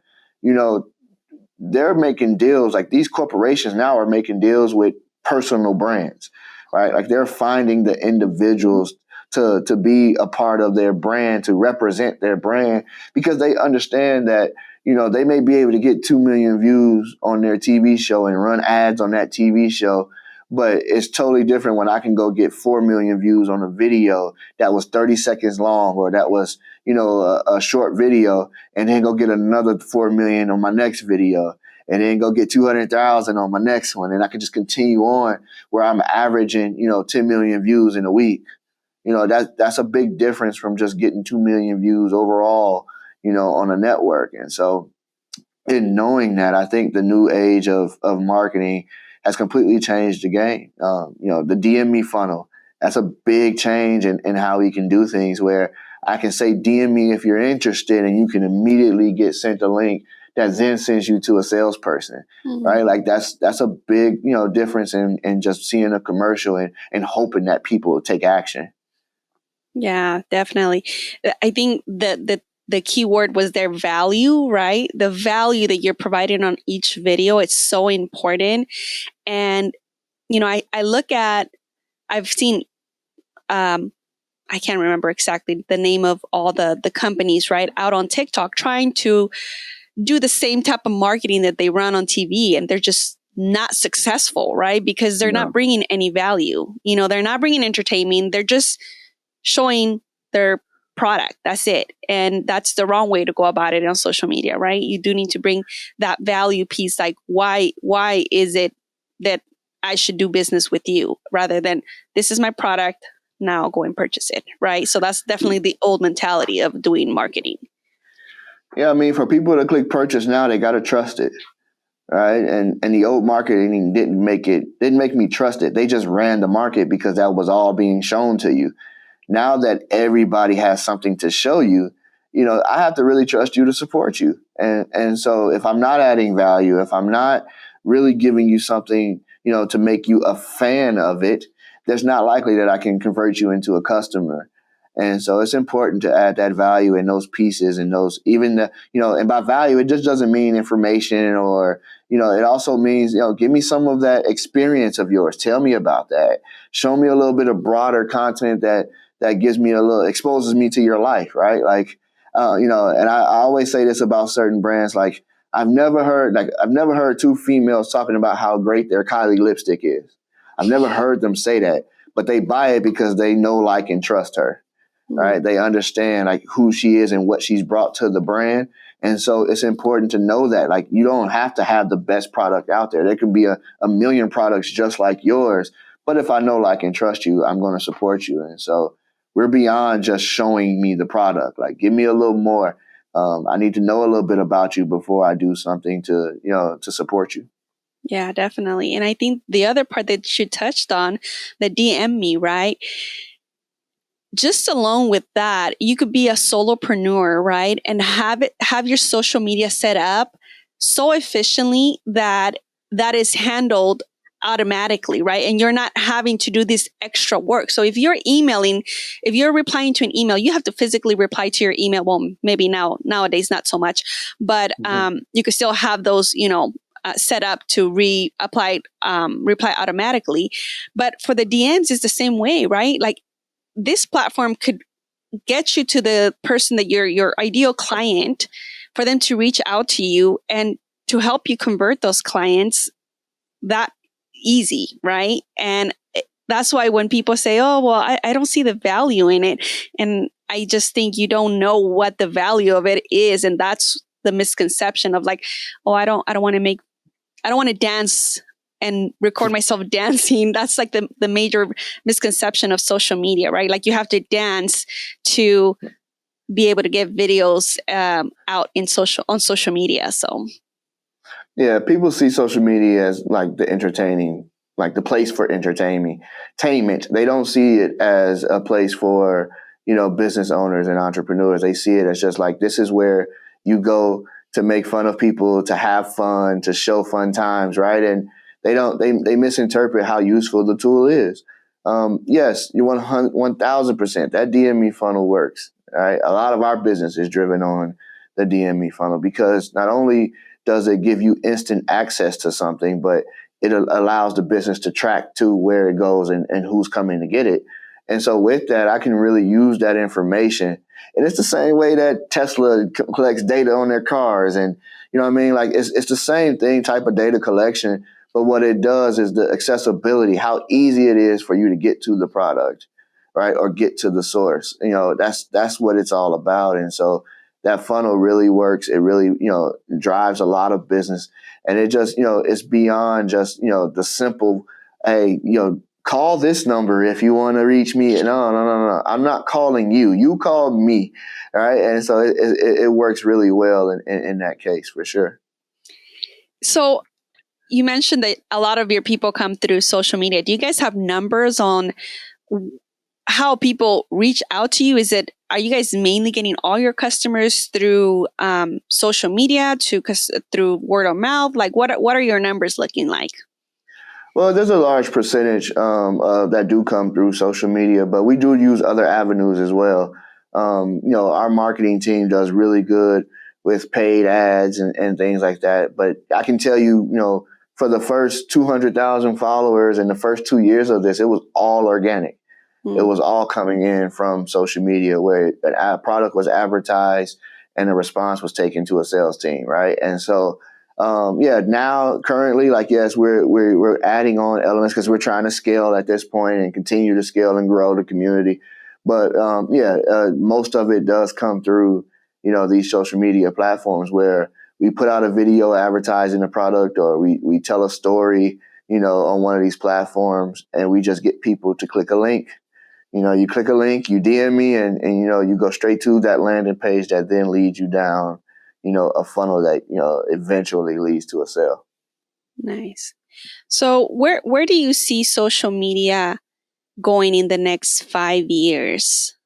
they're making deals. Like these corporations now are making deals with personal brands, right? Like they're finding the individuals to be a part of their brand, to represent their brand, because they understand that, they may be able to get 2 million views on their TV show and run ads on that TV show. But it's totally different when I can go get 4 million views on a video that was 30 seconds long, or that was, a short video, and then go get another 4 million on my next video, and then go get 200,000 on my next one. And I can just continue on where I'm averaging, 10 million views in a week. That's a big difference from just getting 2 million views overall, on a network. And so in knowing that, I think the new age of marketing has completely changed the game. The DM me funnel, that's a big change in how we can do things, where I can say, DM me if you're interested, and you can immediately get sent a link that then sends you to a salesperson, right? Like that's a big, difference in just seeing a commercial and hoping that people will take action. Yeah, definitely. I think the key word was their value, right? The value that you're providing on each video, it's so important. And, I've seen, I can't remember exactly the name of all the companies, right, out on TikTok trying to do the same type of marketing that they run on TV, and they're just not successful, right? Because they're not bringing any value. They're not bringing entertainment. They're just showing their product. That's it. And that's the wrong way to go about it on social media, right? You do need to bring that value piece, like why is it that I should do business with you, rather than this is my product, now go and purchase it, right? So that's definitely the old mentality of doing marketing. Yeah, for people to click purchase now, they got to trust it, right? And the old marketing didn't make me trust it. They just ran the market because that was all being shown to you. Now that everybody has something to show you, I have to really trust you to support you. And so if I'm not adding value, if I'm not really giving you something, to make you a fan of it, there's not likely that I can convert you into a customer. And so it's important to add that value in those pieces, and those, even and by value, it just doesn't mean information, or, it also means, give me some of that experience of yours. Tell me about that. Show me a little bit of broader content that gives me exposes me to your life, right? Like, and I always say this about certain brands, like I've never heard two females talking about how great their Kylie lipstick is. I've never heard them say that, but they buy it because they know, like, and trust her. Right? They understand like who she is and what she's brought to the brand. And so it's important to know that, like, you don't have to have the best product out there. There could be a million products just like yours. But if I know, like, and trust you, I'm going to support you. And so we're beyond just showing me the product. Like, give me a little more. I need to know a little bit about you before I do something to support you. Yeah, definitely. And I think the other part that you touched on, the DM me, right? Just alone with that, you could be a solopreneur, right? And have your social media set up so efficiently that is handled automatically, right? And you're not having to do this extra work. So if you're replying to an email, you have to physically reply to your email. Well, maybe nowadays, not so much, but you could still have those, set up to reply automatically. But for the DMs, it's the same way, right? Like, this platform could get you to the person that your ideal client, for them to reach out to you and to help you convert those clients that easy, right? And that's why when people say, oh, well, I don't see the value in it. And I just think you don't know what the value of it is. And that's the misconception of like, oh, I don't want to dance and record myself dancing. That's like the major misconception of social media, right? Like, you have to dance to be able to get videos out on social media. So, yeah, people see social media as like the place for entertainment. They don't see it as a place for, business owners and entrepreneurs. They see it as just like, this is where you go to make fun of people, to have fun, to show fun times, right? And they misinterpret how useful the tool is. Yes, you 1,000%. That DME funnel works. Right? A lot of our business is driven on the DME funnel because not only does it give you instant access to something, but it allows the business to track to where it goes and who's coming to get it. And so with that, I can really use that information. And it's the same way that Tesla collects data on their cars. And, you know what I mean? Like, it's the same thing, type of data collection. But what it does is the accessibility, how easy it is for you to get to the product, right? Or get to the source. That's what it's all about. And so that funnel really works. It really, drives a lot of business. And it just, it's beyond just, the simple, hey, call this number if you want to reach me. No. I'm not calling you. You call me. All right. And so it works really well in that case, for sure. So you mentioned that a lot of your people come through social media. Do you guys have numbers on how people reach out to you? Are you guys mainly getting all your customers through social media through word of mouth? Like, what are your numbers looking like? Well, there's a large percentage that do come through social media, but we do use other avenues as well. Our marketing team does really good with paid ads and things like that. But I can tell you, for the first 200,000 followers in the first 2 years of this, it was all organic. It was all coming in from social media where a product was advertised and the response was taken to a sales team, right? And so, now currently, like, yes, we're adding on elements because we're trying to scale at this point and continue to scale and grow the community. But most of it does come through, these social media platforms where we put out a video advertising the product, or we tell a story, on one of these platforms, and we just get people to click a link. You click a link, you DM me, and you go straight to that landing page that then leads you down, a funnel that, eventually leads to a sale. Nice. So where do you see social media going in the next 5 years?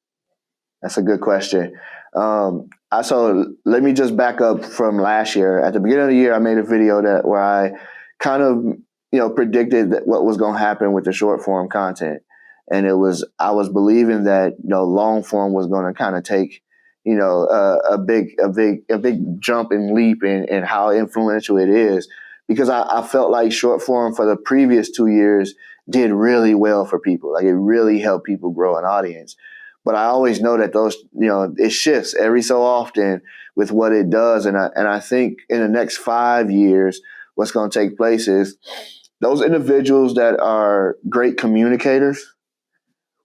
That's a good question. So let me just back up from last year. At the beginning of the year, I made a video where I kind of, predicted what was going to happen with the short form content. And I was believing that, long form was going to kind of take, a big jump and leap in how influential it is, because I felt like short form for the previous 2 years did really well for people. Like, it really helped people grow an audience. But I always know that those, it shifts every so often with what it does. And I think in the next 5 years, what's going to take place is those individuals that are great communicators,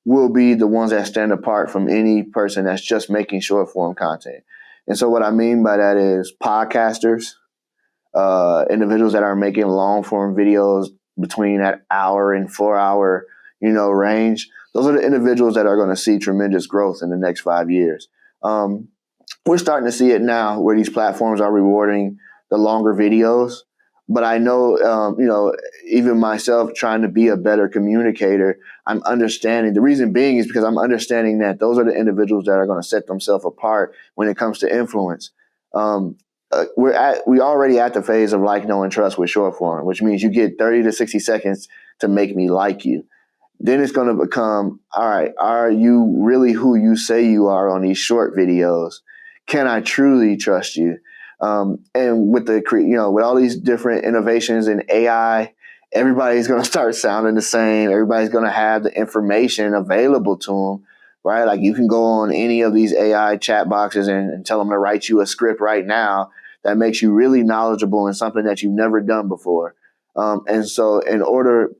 will be the ones that stand apart from any person that's just making short form content. And so what I mean by that is podcasters, individuals that are making long form videos between that hour and 4 hour, range. Those are the individuals that are going to see tremendous growth in the next 5 years. We're starting to see it now where these platforms are rewarding the longer videos. But I know, even myself trying to be a better communicator, I'm understanding. The reason being is because I'm understanding that those are the individuals that are going to set themselves apart when it comes to influence. We already at the phase of like, know, and trust with short form, which means you get 30 to 60 seconds to make me like you. Then it's going to become, all right, are you really who you say you are on these short videos? Can I truly trust you? And with with all these different innovations in AI, everybody's going to start sounding the same. Everybody's going to have the information available to them, right? Like you can go on any of these AI chat boxes and tell them to write you a script right now that makes you really knowledgeable in something that you've never done before. And so in order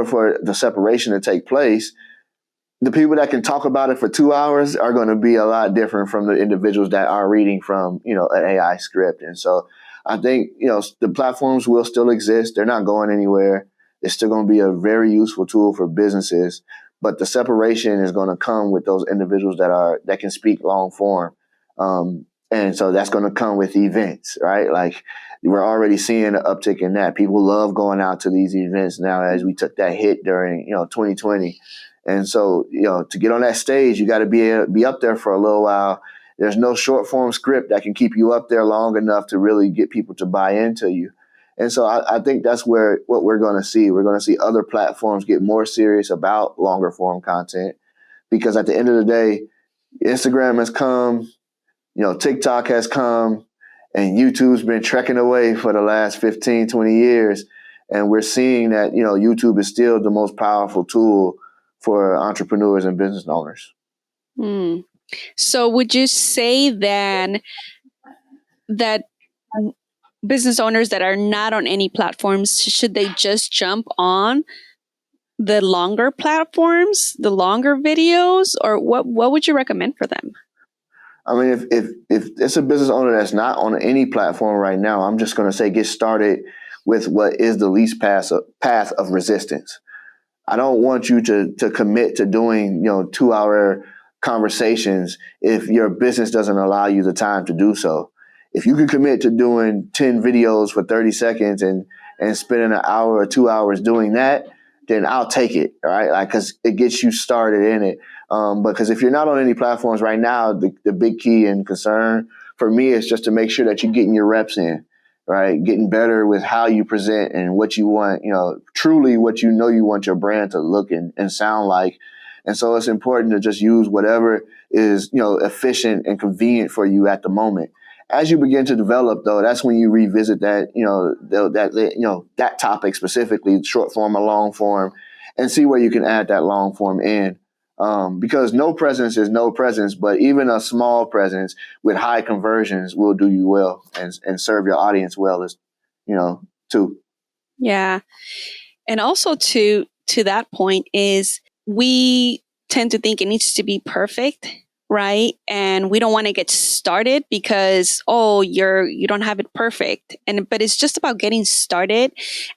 for the separation to take place, the people that can talk about it for 2 hours are going to be a lot different from the individuals that are reading from, an AI script. And so I think, the platforms will still exist. They're not going anywhere. It's still going to be a very useful tool for businesses, but the separation is going to come with those individuals that can speak long form. And so that's going to come with events, right? Like we're already seeing an uptick in that. People love going out to these events now as we took that hit during, 2020. And so, to get on that stage, you got to be up there for a little while. There's no short form script that can keep you up there long enough to really get people to buy into you. And so I think that's what we're going to see. We're going to see other platforms get more serious about longer form content, because at the end of the day, Instagram has come, TikTok has come, and YouTube's been trekking away for the last 15, 20 years. And we're seeing that, YouTube is still the most powerful tool for entrepreneurs and business owners. So would you say then that business owners that are not on any platforms, should they just jump on the longer platforms, the longer videos, or what would you recommend for them? I mean, if it's a business owner that's not on any platform right now, I'm just going to say get started with what is the least path of resistance. I don't want you to commit to doing 2 hour conversations if your business doesn't allow you the time to do so. If you can commit to doing 10 videos for 30 seconds and spending an hour or 2 hours doing that, then I'll take it, right? Like, because it gets you started in it. Because if you're not on any platforms right now, the big key and concern for me is just to make sure that you're getting your reps in, right? Getting better with how you present and what you want, truly what you want your brand to look and sound like. And so it's important to just use whatever is, efficient and convenient for you at the moment. As you begin to develop, though, that's when you revisit that, that topic specifically, short form or long form, and see where you can add that long form in. Because no presence is no presence, but even a small presence with high conversions will do you well and serve your audience well, as too. Yeah. And also to that point is we tend to think it needs to be perfect, right? And we don't want to get started because, you don't have it perfect. But it's just about getting started,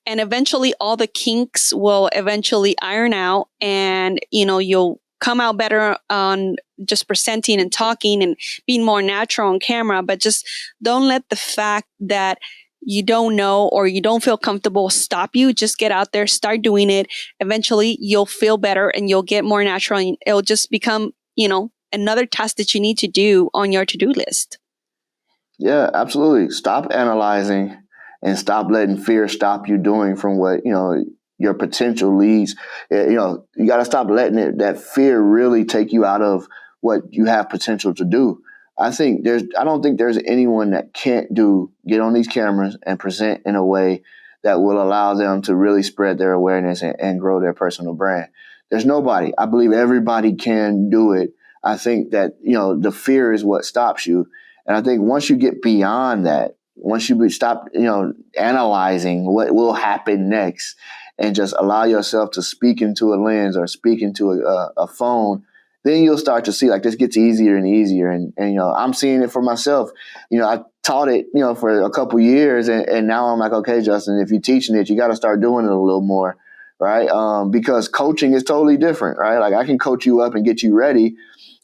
and eventually all the kinks will eventually iron out, and, you'll come out better on just presenting and talking and being more natural on camera. But just don't let the fact that you don't know or you don't feel comfortable stop you. Just get out there, start doing it. Eventually you'll feel better and you'll get more natural, and it'll just become, another task that you need to do on your to-do list. Yeah, absolutely. Stop analyzing and stop letting fear stop you doing from what, your potential leads. You got to stop letting that fear really take you out of what you have potential to do. I don't think there's anyone that can't get on these cameras and present in a way that will allow them to really spread their awareness and grow their personal brand. There's nobody. I believe everybody can do it. I think that, the fear is what stops you. And I think once you get beyond that, once you stop, analyzing what will happen next, and just allow yourself to speak into a lens or speak into a phone, then you'll start to see like this gets easier and easier. And I'm seeing it for myself. I taught it, for a couple years, and now I'm like, okay, Justin, if you're teaching it, you got to start doing it a little more, right? Because coaching is totally different, right? Like I can coach you up and get you ready,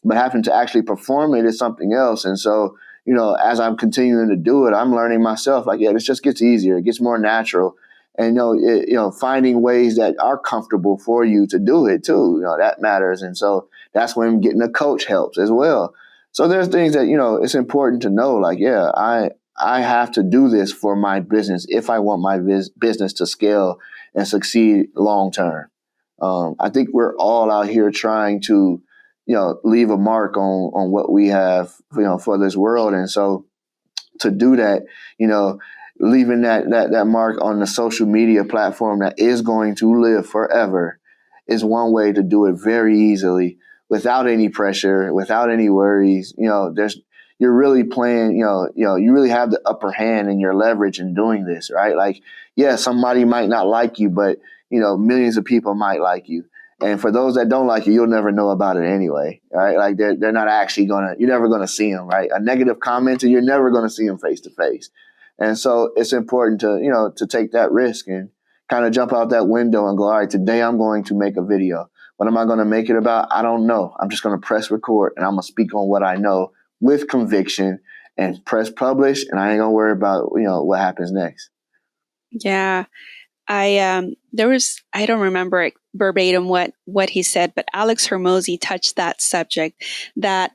but having to actually perform it is something else. And so, as I'm continuing to do it, I'm learning myself like, yeah, this just gets easier. It gets more natural. And, finding ways that are comfortable for you to do it too, that matters. And so that's when getting a coach helps as well. So there's things that, it's important to know, like, yeah, I have to do this for my business if I want my business to scale and succeed long term. I think we're all out here trying to, leave a mark on what we have, for this world. And so to do that, leaving that mark on the social media platform that is going to live forever is one way to do it very easily without any pressure, without any worries. You're really playing, you really have the upper hand and your leverage in doing this, right? Like, yeah, somebody might not like you, but, millions of people might like you. And for those that don't like you, you'll never know about it anyway, right? Like they're not actually you're never gonna see them, right? A negative commenter, you're never gonna see them face to face. And so it's important to take that risk and kind of jump out that window and go, all right, today I'm going to make a video. What am I going to make it about? I don't know. I'm just going to press record and I'm going to speak on what I know with conviction and press publish. And I ain't going to worry about, what happens next. Yeah. I don't remember it verbatim what he said, but Alex Hermosi touched that subject, that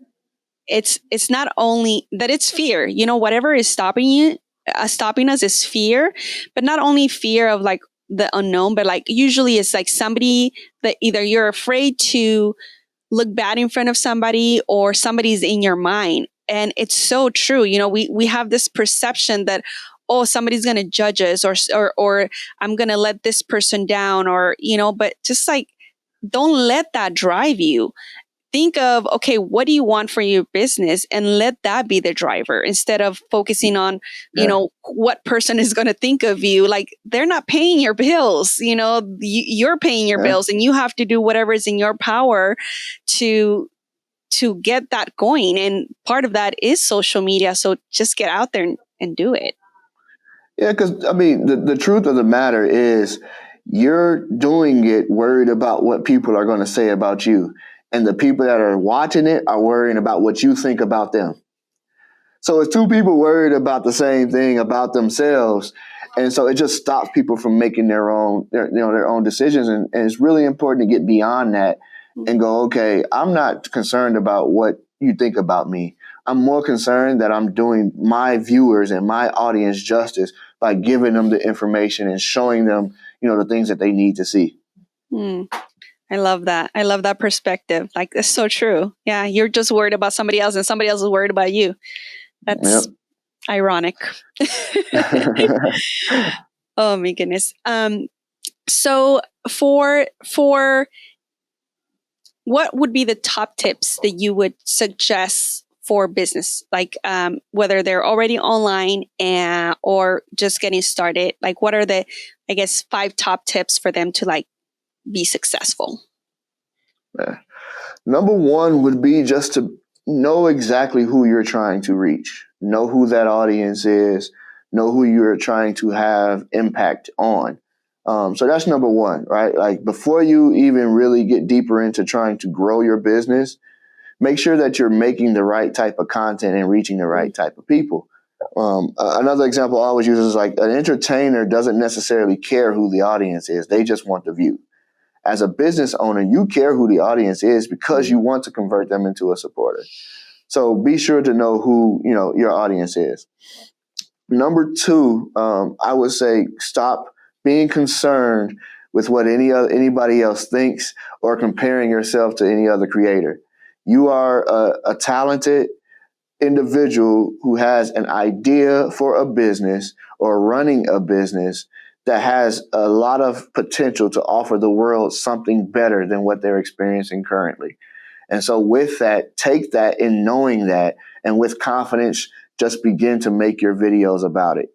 it's not only that it's fear, whatever is stopping us is fear, but not only fear of like the unknown, but like usually it's like somebody that either you're afraid to look bad in front of somebody or somebody's in your mind. And it's so true. We have this perception that, oh, somebody's going to judge us or I'm going to let this person down but just like, don't let that drive you. Think of, okay, what do you want for your business and let that be the driver instead of focusing on, what person is going to think of you. Like they're not paying your bills, you're paying your bills and you have to do whatever is in your power to get that going. And part of that is social media. So just get out there and do it. Yeah, because the truth of the matter is you're doing it worried about what people are going to say about you. And the people that are watching it are worrying about what you think about them. So it's two people worried about the same thing about themselves. And so it just stops people from making their own decisions. And it's really important to get beyond that and go, okay, I'm not concerned about what you think about me. I'm more concerned that I'm doing my viewers and my audience justice by giving them the information and showing them, the things that they need to see. I love that. I love that perspective. Like, it's so true. Yeah, you're just worried about somebody else and somebody else is worried about you. That's ironic. Oh my goodness. So for what would be the top tips that you would suggest for business? Like whether they're already online or just getting started, like what are the, 5 top tips for them to like be successful? Number one would be just to know exactly who you're trying to reach. Know who that audience is. Know who you're trying to have impact on. So that's number one, right? Like before you even really get deeper into trying to grow your business, make sure that you're making the right type of content and reaching the right type of people. Another example I always use is like an entertainer doesn't necessarily care who the audience is. They just want the view. As a business owner, you care who the audience is because you want to convert them into a supporter. So be sure to know who, your audience is. Number two, I would say stop being concerned with what anybody else thinks or comparing yourself to any other creator. You are a talented individual who has an idea for a business or running a business that has a lot of potential to offer the world something better than what they're experiencing currently. And so with that, take that in knowing that and with confidence, just begin to make your videos about it.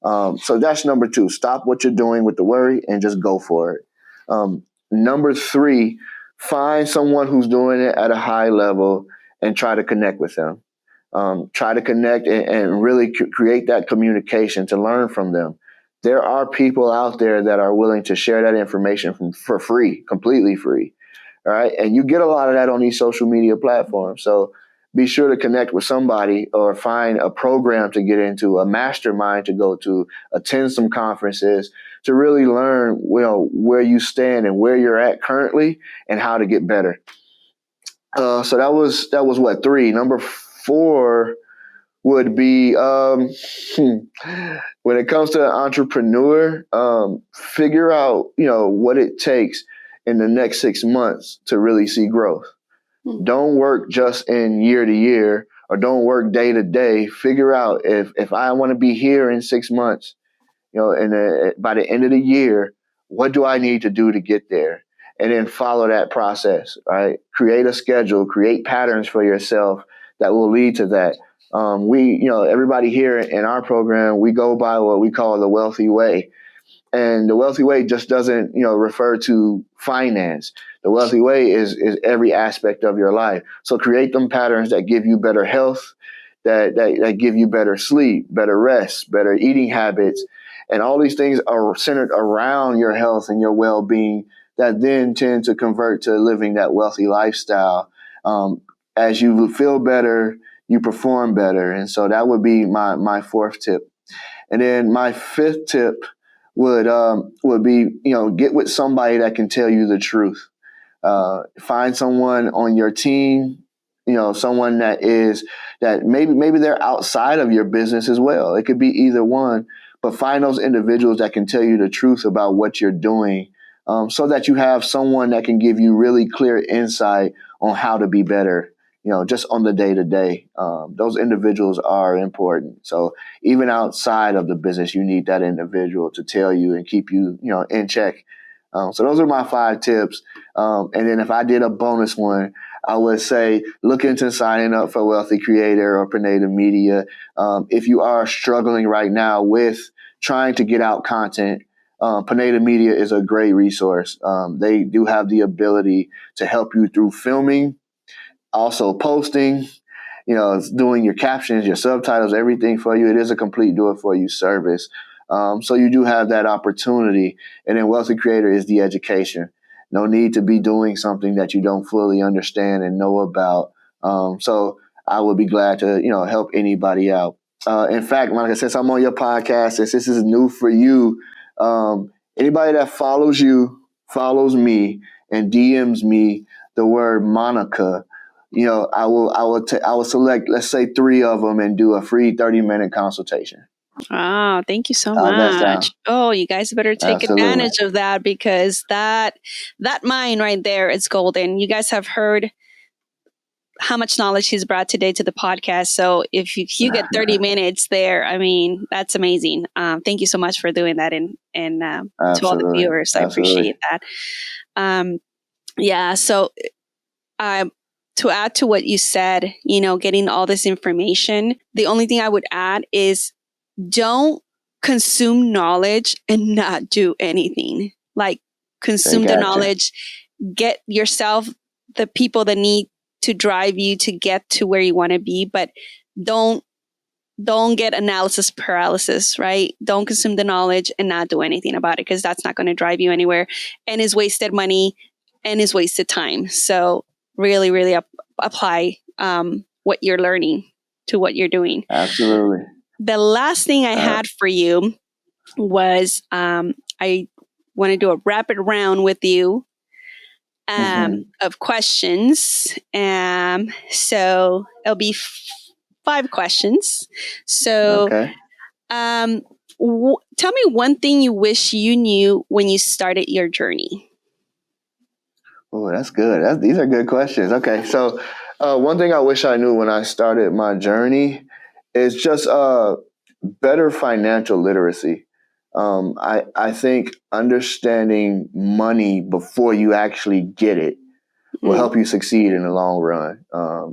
So that's number 2. Stop what you're doing with the worry and just go for it. Number 3, find someone who's doing it at a high level and try to connect with them. Try to connect and really create that communication to learn from them. There are people out there that are willing to share that information for free, completely free. All right. And you get a lot of that on these social media platforms. So be sure to connect with somebody or find a program to get into, a mastermind to go to, attend some conferences to really learn, where you stand and where you're at currently and how to get better. So that was what, 3. Number 4 would be when it comes to an entrepreneur, figure out, what it takes in the next 6 months to really see growth. Don't work just in year to year or don't work day to day. Figure out if I want to be here in 6 months, and by the end of the year, what do I need to do to get there? And then follow that process, right? Create a schedule, create patterns for yourself that will lead to that. Everybody here in our program, we go by what we call the wealthy way. And the wealthy way just doesn't, refer to finance. The wealthy way is every aspect of your life. So create them patterns that give you better health, that give you better sleep, better rest, better eating habits. And all these things are centered around your health and your well-being that then tend to convert to living that wealthy lifestyle. As you feel better, you perform better. And so that would be my 4th tip. And then my 5th tip would be, get with somebody that can tell you the truth. Find someone on your team, someone that maybe they're outside of your business as well. It could be either one, but find those individuals that can tell you the truth about what you're doing, so that you have someone that can give you really clear insight on how to be better, just on the day to day. Those individuals are important. So even outside of the business, you need that individual to tell you and keep you, in check. So those are my 5 tips. And then if I did a bonus one, I would say look into signing up for Wealthy Creator or Pineda Media. If you are struggling right now with trying to get out content, Pineda Media is a great resource. They do have the ability to help you through filming, also posting, doing your captions, your subtitles, everything for you. It is a complete do-it-for-you service. So you do have that opportunity. And then Wealthy Creator is the education. No need to be doing something that you don't fully understand and know about. So I would be glad to, help anybody out. In fact, like I said, I'm on your podcast. Since this is new for you, anybody that follows you, follows me, and DMs me the word Monica, I will select, let's say 3 of them and do a free 30-minute consultation. Oh, thank you so How's that sound? much. Oh, you guys better take Absolutely. advantage of that, because that mind right there is golden. You guys have heard how much knowledge he's brought today to the podcast. So if you get 30 minutes there, I mean, that's amazing. Thank you so much for doing that. And to all the viewers, I appreciate that. Yeah. So to add to what you said, getting all this information, the only thing I would add is don't consume knowledge and not do anything. Like, consume the knowledge, get yourself the people that need to drive you to get to where you want to be, but don't get analysis paralysis, right? Don't consume the knowledge and not do anything about it, because that's not going to drive you anywhere and is wasted money and is wasted time. So really, really apply what you're learning to what you're doing. Absolutely. The last thing I had for you was I want to do a rapid round with you of questions. So it'll be 5 questions. So okay. Tell me one thing you wish you knew when you started your journey. Oh, that's good. These are good questions. Okay. So one thing I wish I knew when I started my journey is just better financial literacy. I think understanding money before you actually get it will help you succeed in the long run.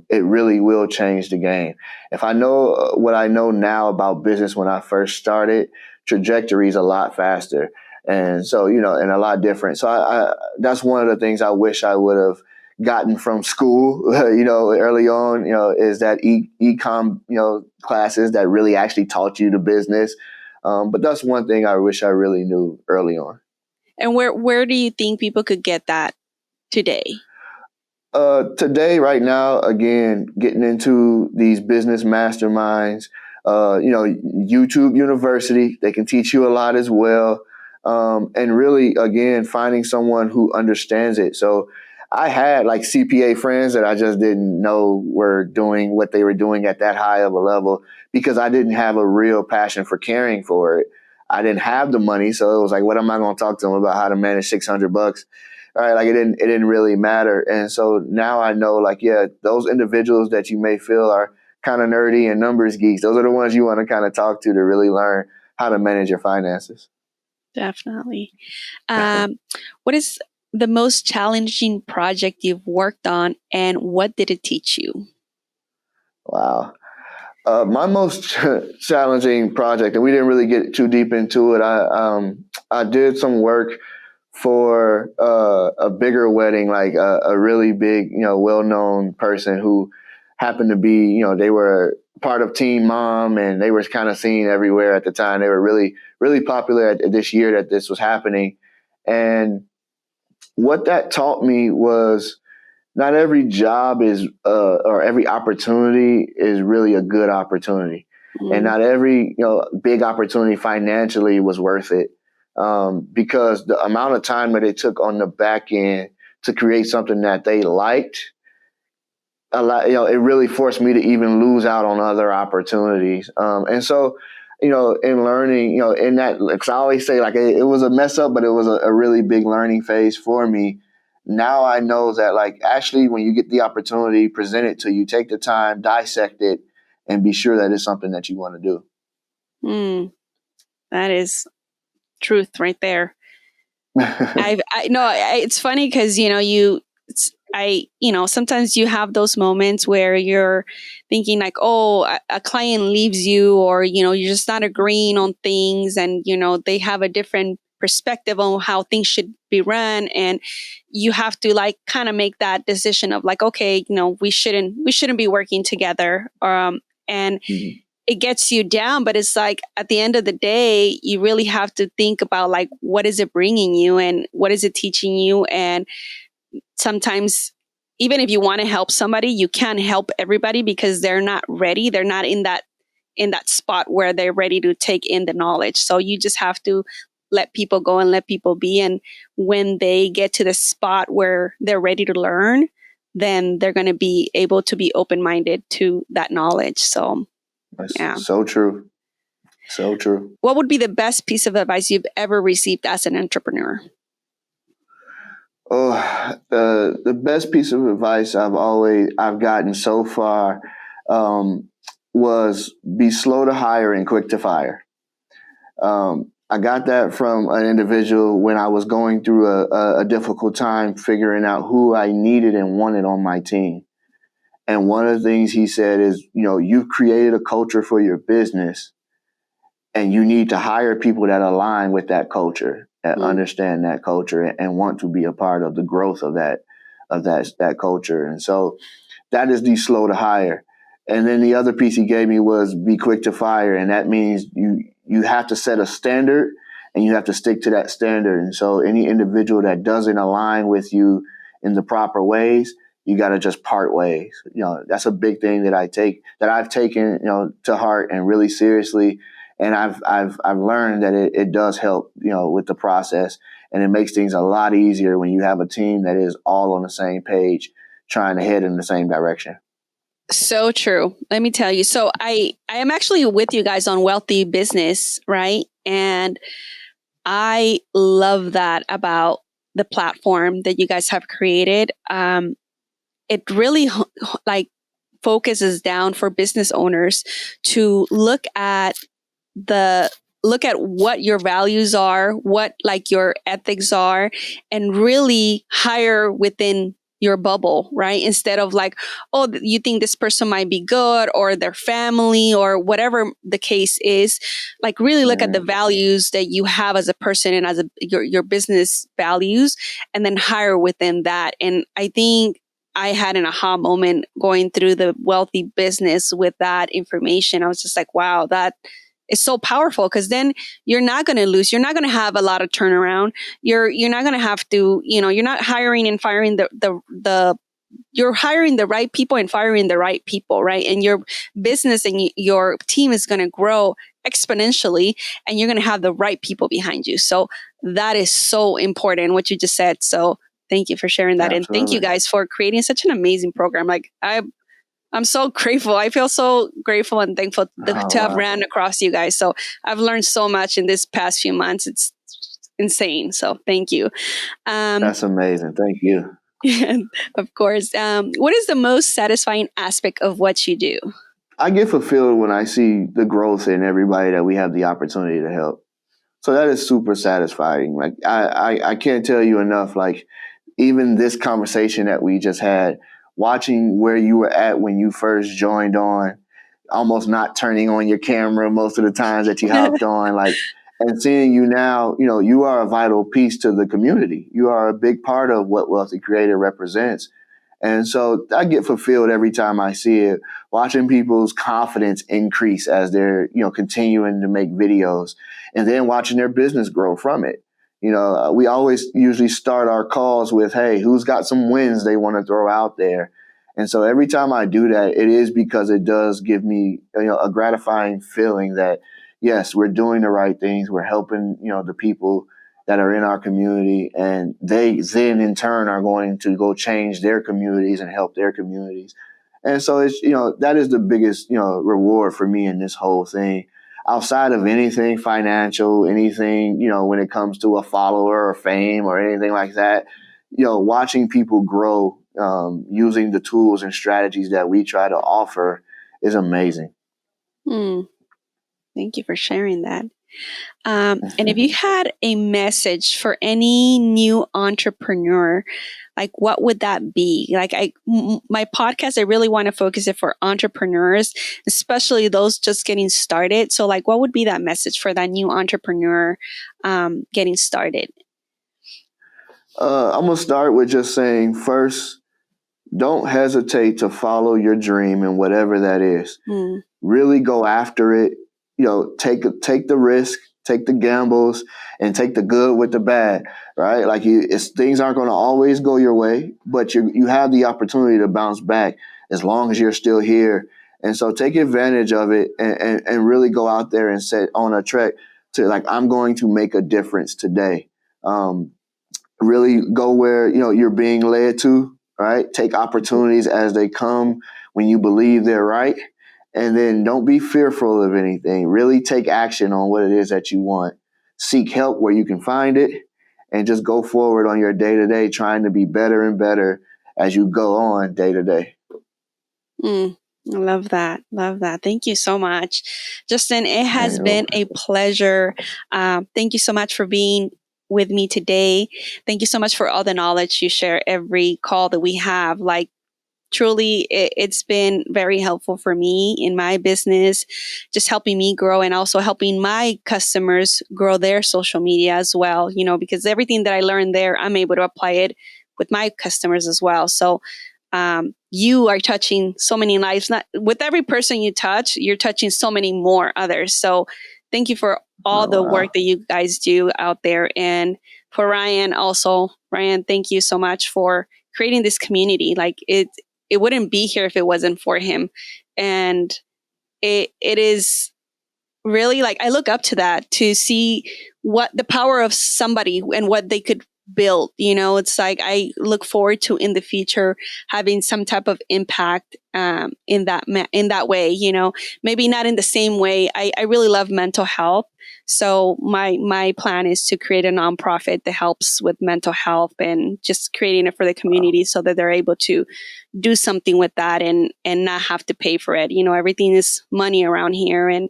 It really will change the game. If I know what I know now about business when I first started, trajectory is a lot faster. And so, and a lot different. So that's one of the things I wish I would have gotten from school, early on, is that ecom, classes that really actually taught you the business. But that's one thing I wish I really knew early on. And where do you think people could get that today? Today, right now, again, getting into these business masterminds, YouTube University, they can teach you a lot as well. And really, again, finding someone who understands it. So I had like CPA friends that I just didn't know were doing what they were doing at that high of a level because I didn't have a real passion for caring for it. I didn't have the money. So it was like, what am I going to talk to them about how to manage $600? Right, like it didn't really matter. And so now I know, like, yeah, those individuals that you may feel are kind of nerdy and numbers geeks, those are the ones you want to kind of talk to really learn how to manage your finances. Definitely. What is the most challenging project you've worked on, and what did it teach you? Wow. My most challenging project, and we didn't really get too deep into it, I did some work for a bigger wedding, like a really big, well-known person who happened to be, they were part of Teen Mom, and they were kind of seen everywhere at the time. They were really, really popular at this year that this was happening. And what that taught me was not every job is, or every opportunity is really a good opportunity. And not every, big opportunity financially was worth it. Because the amount of time that it took on the back end to create something that they liked, a lot, it really forced me to even lose out on other opportunities. And so, in learning, in that, like I always say, like it was a mess up, but it was a really big learning phase for me. Now I know that, like, actually, when you get the opportunity presented to you, take the time, dissect it, and be sure that it's something that you want to do. That is truth right there. It's funny because, sometimes you have those moments where you're thinking like, oh, a client leaves you, or, you're just not agreeing on things, and, they have a different perspective on how things should be run. And you have to like kind of make that decision of like, okay, we shouldn't be working together. And it gets you down, but it's like at the end of the day, you really have to think about like, what is it bringing you and what is it teaching you? And sometimes even if you want to help somebody, you can't help everybody because they're not ready. They're not in that spot where they're ready to take in the knowledge. So you just have to let people go and let people be. And when they get to the spot where they're ready to learn, then they're going to be able to be open-minded to that knowledge. So yeah. So true. So true. What would be the best piece of advice you've ever received as an entrepreneur? Oh, the best piece of advice I've gotten so far was be slow to hire and quick to fire. I got that from an individual when I was going through a difficult time figuring out who I needed and wanted on my team. And one of the things he said is, you've created a culture for your business, and you need to hire people that align with that culture, that understand that culture, and want to be a part of the growth of that culture. And so that is the slow to hire. And then the other piece he gave me was be quick to fire. And that means you have to set a standard and you have to stick to that standard. And so any individual that doesn't align with you in the proper ways, you got to just part ways. That's a big thing that I've taken, to heart and really seriously. And I've learned that it does help, with the process, and it makes things a lot easier when you have a team that is all on the same page, trying to head in the same direction. So true. Let me tell you. So I am actually with you guys on Wealthy Business, right? And I love that about the platform that you guys have created. It really focuses down for business owners to look at what your values are, what like your ethics are, and really hire within your bubble, right? Instead of like, oh, you think this person might be good, or their family, or whatever the case is. Like, really look at the values that you have as a person, and as your business values, and then hire within that. And I think I had an aha moment going through the wealthy business with that information. I was just like, wow, that is so powerful, because then you're not going to lose. You're not going to have a lot of turnaround. You're not going to have to, you're not hiring and firing you're hiring the right people and firing the right people, right? And your business and your team is going to grow exponentially, and you're going to have the right people behind you. So that is so important, what you just said. So thank you for sharing that. Absolutely. And thank you guys for creating such an amazing program. Like, I'm so grateful. I feel so grateful and thankful to have ran across you guys. So I've learned so much in this past few months. It's insane. So thank you. That's amazing. Thank you. Of course. What is the most satisfying aspect of what you do? I get fulfilled when I see the growth in everybody that we have the opportunity to help. So that is super satisfying. Like I can't tell you enough. Like, even this conversation that we just had, watching where you were at when you first joined on, almost not turning on your camera most of the times that you hopped on, like, and seeing you now, you are a vital piece to the community. You are a big part of what Wealthy Creator represents. And so I get fulfilled every time I see it, watching people's confidence increase as they're, continuing to make videos, and then watching their business grow from it. We always usually start our calls with, hey, who's got some wins they want to throw out there? And so every time I do that, it is because it does give me, a gratifying feeling that, yes, we're doing the right things. We're helping, the people that are in our community, and they then in turn are going to go change their communities and help their communities. And so it's, that is the biggest, reward for me in this whole thing. Outside of anything financial, anything, when it comes to a follower or fame or anything like that, watching people grow, using the tools and strategies that we try to offer is amazing. Thank you for sharing that. And if you had a message for any new entrepreneur, like, what would that be? Like, my podcast, I really want to focus it for entrepreneurs, especially those just getting started. So, like, what would be that message for that new entrepreneur getting started? I'm going to start with just saying, first, don't hesitate to follow your dream and whatever that is. Really go after it. Take the risk, take the gambles, and take the good with the bad, right? Like, things aren't going to always go your way, but you have the opportunity to bounce back as long as you're still here. And so take advantage of it, and really go out there and set on a trek to, like, I'm going to make a difference today. Really go where, you're being led to, right? Take opportunities as they come when you believe they're right. And then don't be fearful of anything. Really take action on what it is that you want. Seek help where you can find it, and just go forward on your day-to-day, trying to be better and better as you go on day-to-day. I love that. Love that. Thank you so much, Justin. It has been a pleasure. Thank you so much for being with me today. Thank you so much for all the knowledge you share every call that we have. Like, truly, it's been very helpful for me in my business, just helping me grow, and also helping my customers grow their social media as well, because everything that I learned there, I'm able to apply it with my customers as well. So you are touching so many lives. Not with every person you touch, you're touching so many more others. So thank you for all the work that you guys do out there. And for Ryan also, thank you so much for creating this community. Like, it wouldn't be here if it wasn't for him. And it is really, like, I look up to that, to see what the power of somebody and what they could build. It's like, I look forward to in the future having some type of impact in that way. Maybe not in the same way. I really love mental health. So my plan is to create a nonprofit that helps with mental health, and just creating it for the community so that they're able to do something with that, and not have to pay for it. Everything is money around here, and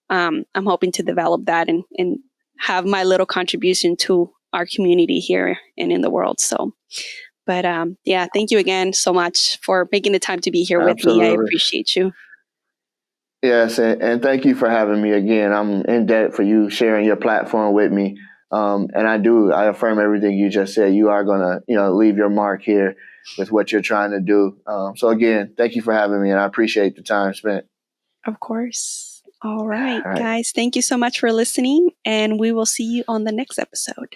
I'm hoping to develop that and have my little contribution to our community here and in the world. So But yeah, thank you again so much for making the time to be here with me. I appreciate you. Yes, and thank you for having me again. I'm in debt for you sharing your platform with me. And I affirm everything you just said. You are going to, leave your mark here with what you're trying to do. So again, thank you for having me, and I appreciate the time spent. Of course. All right, guys. Thank you so much for listening, and we will see you on the next episode.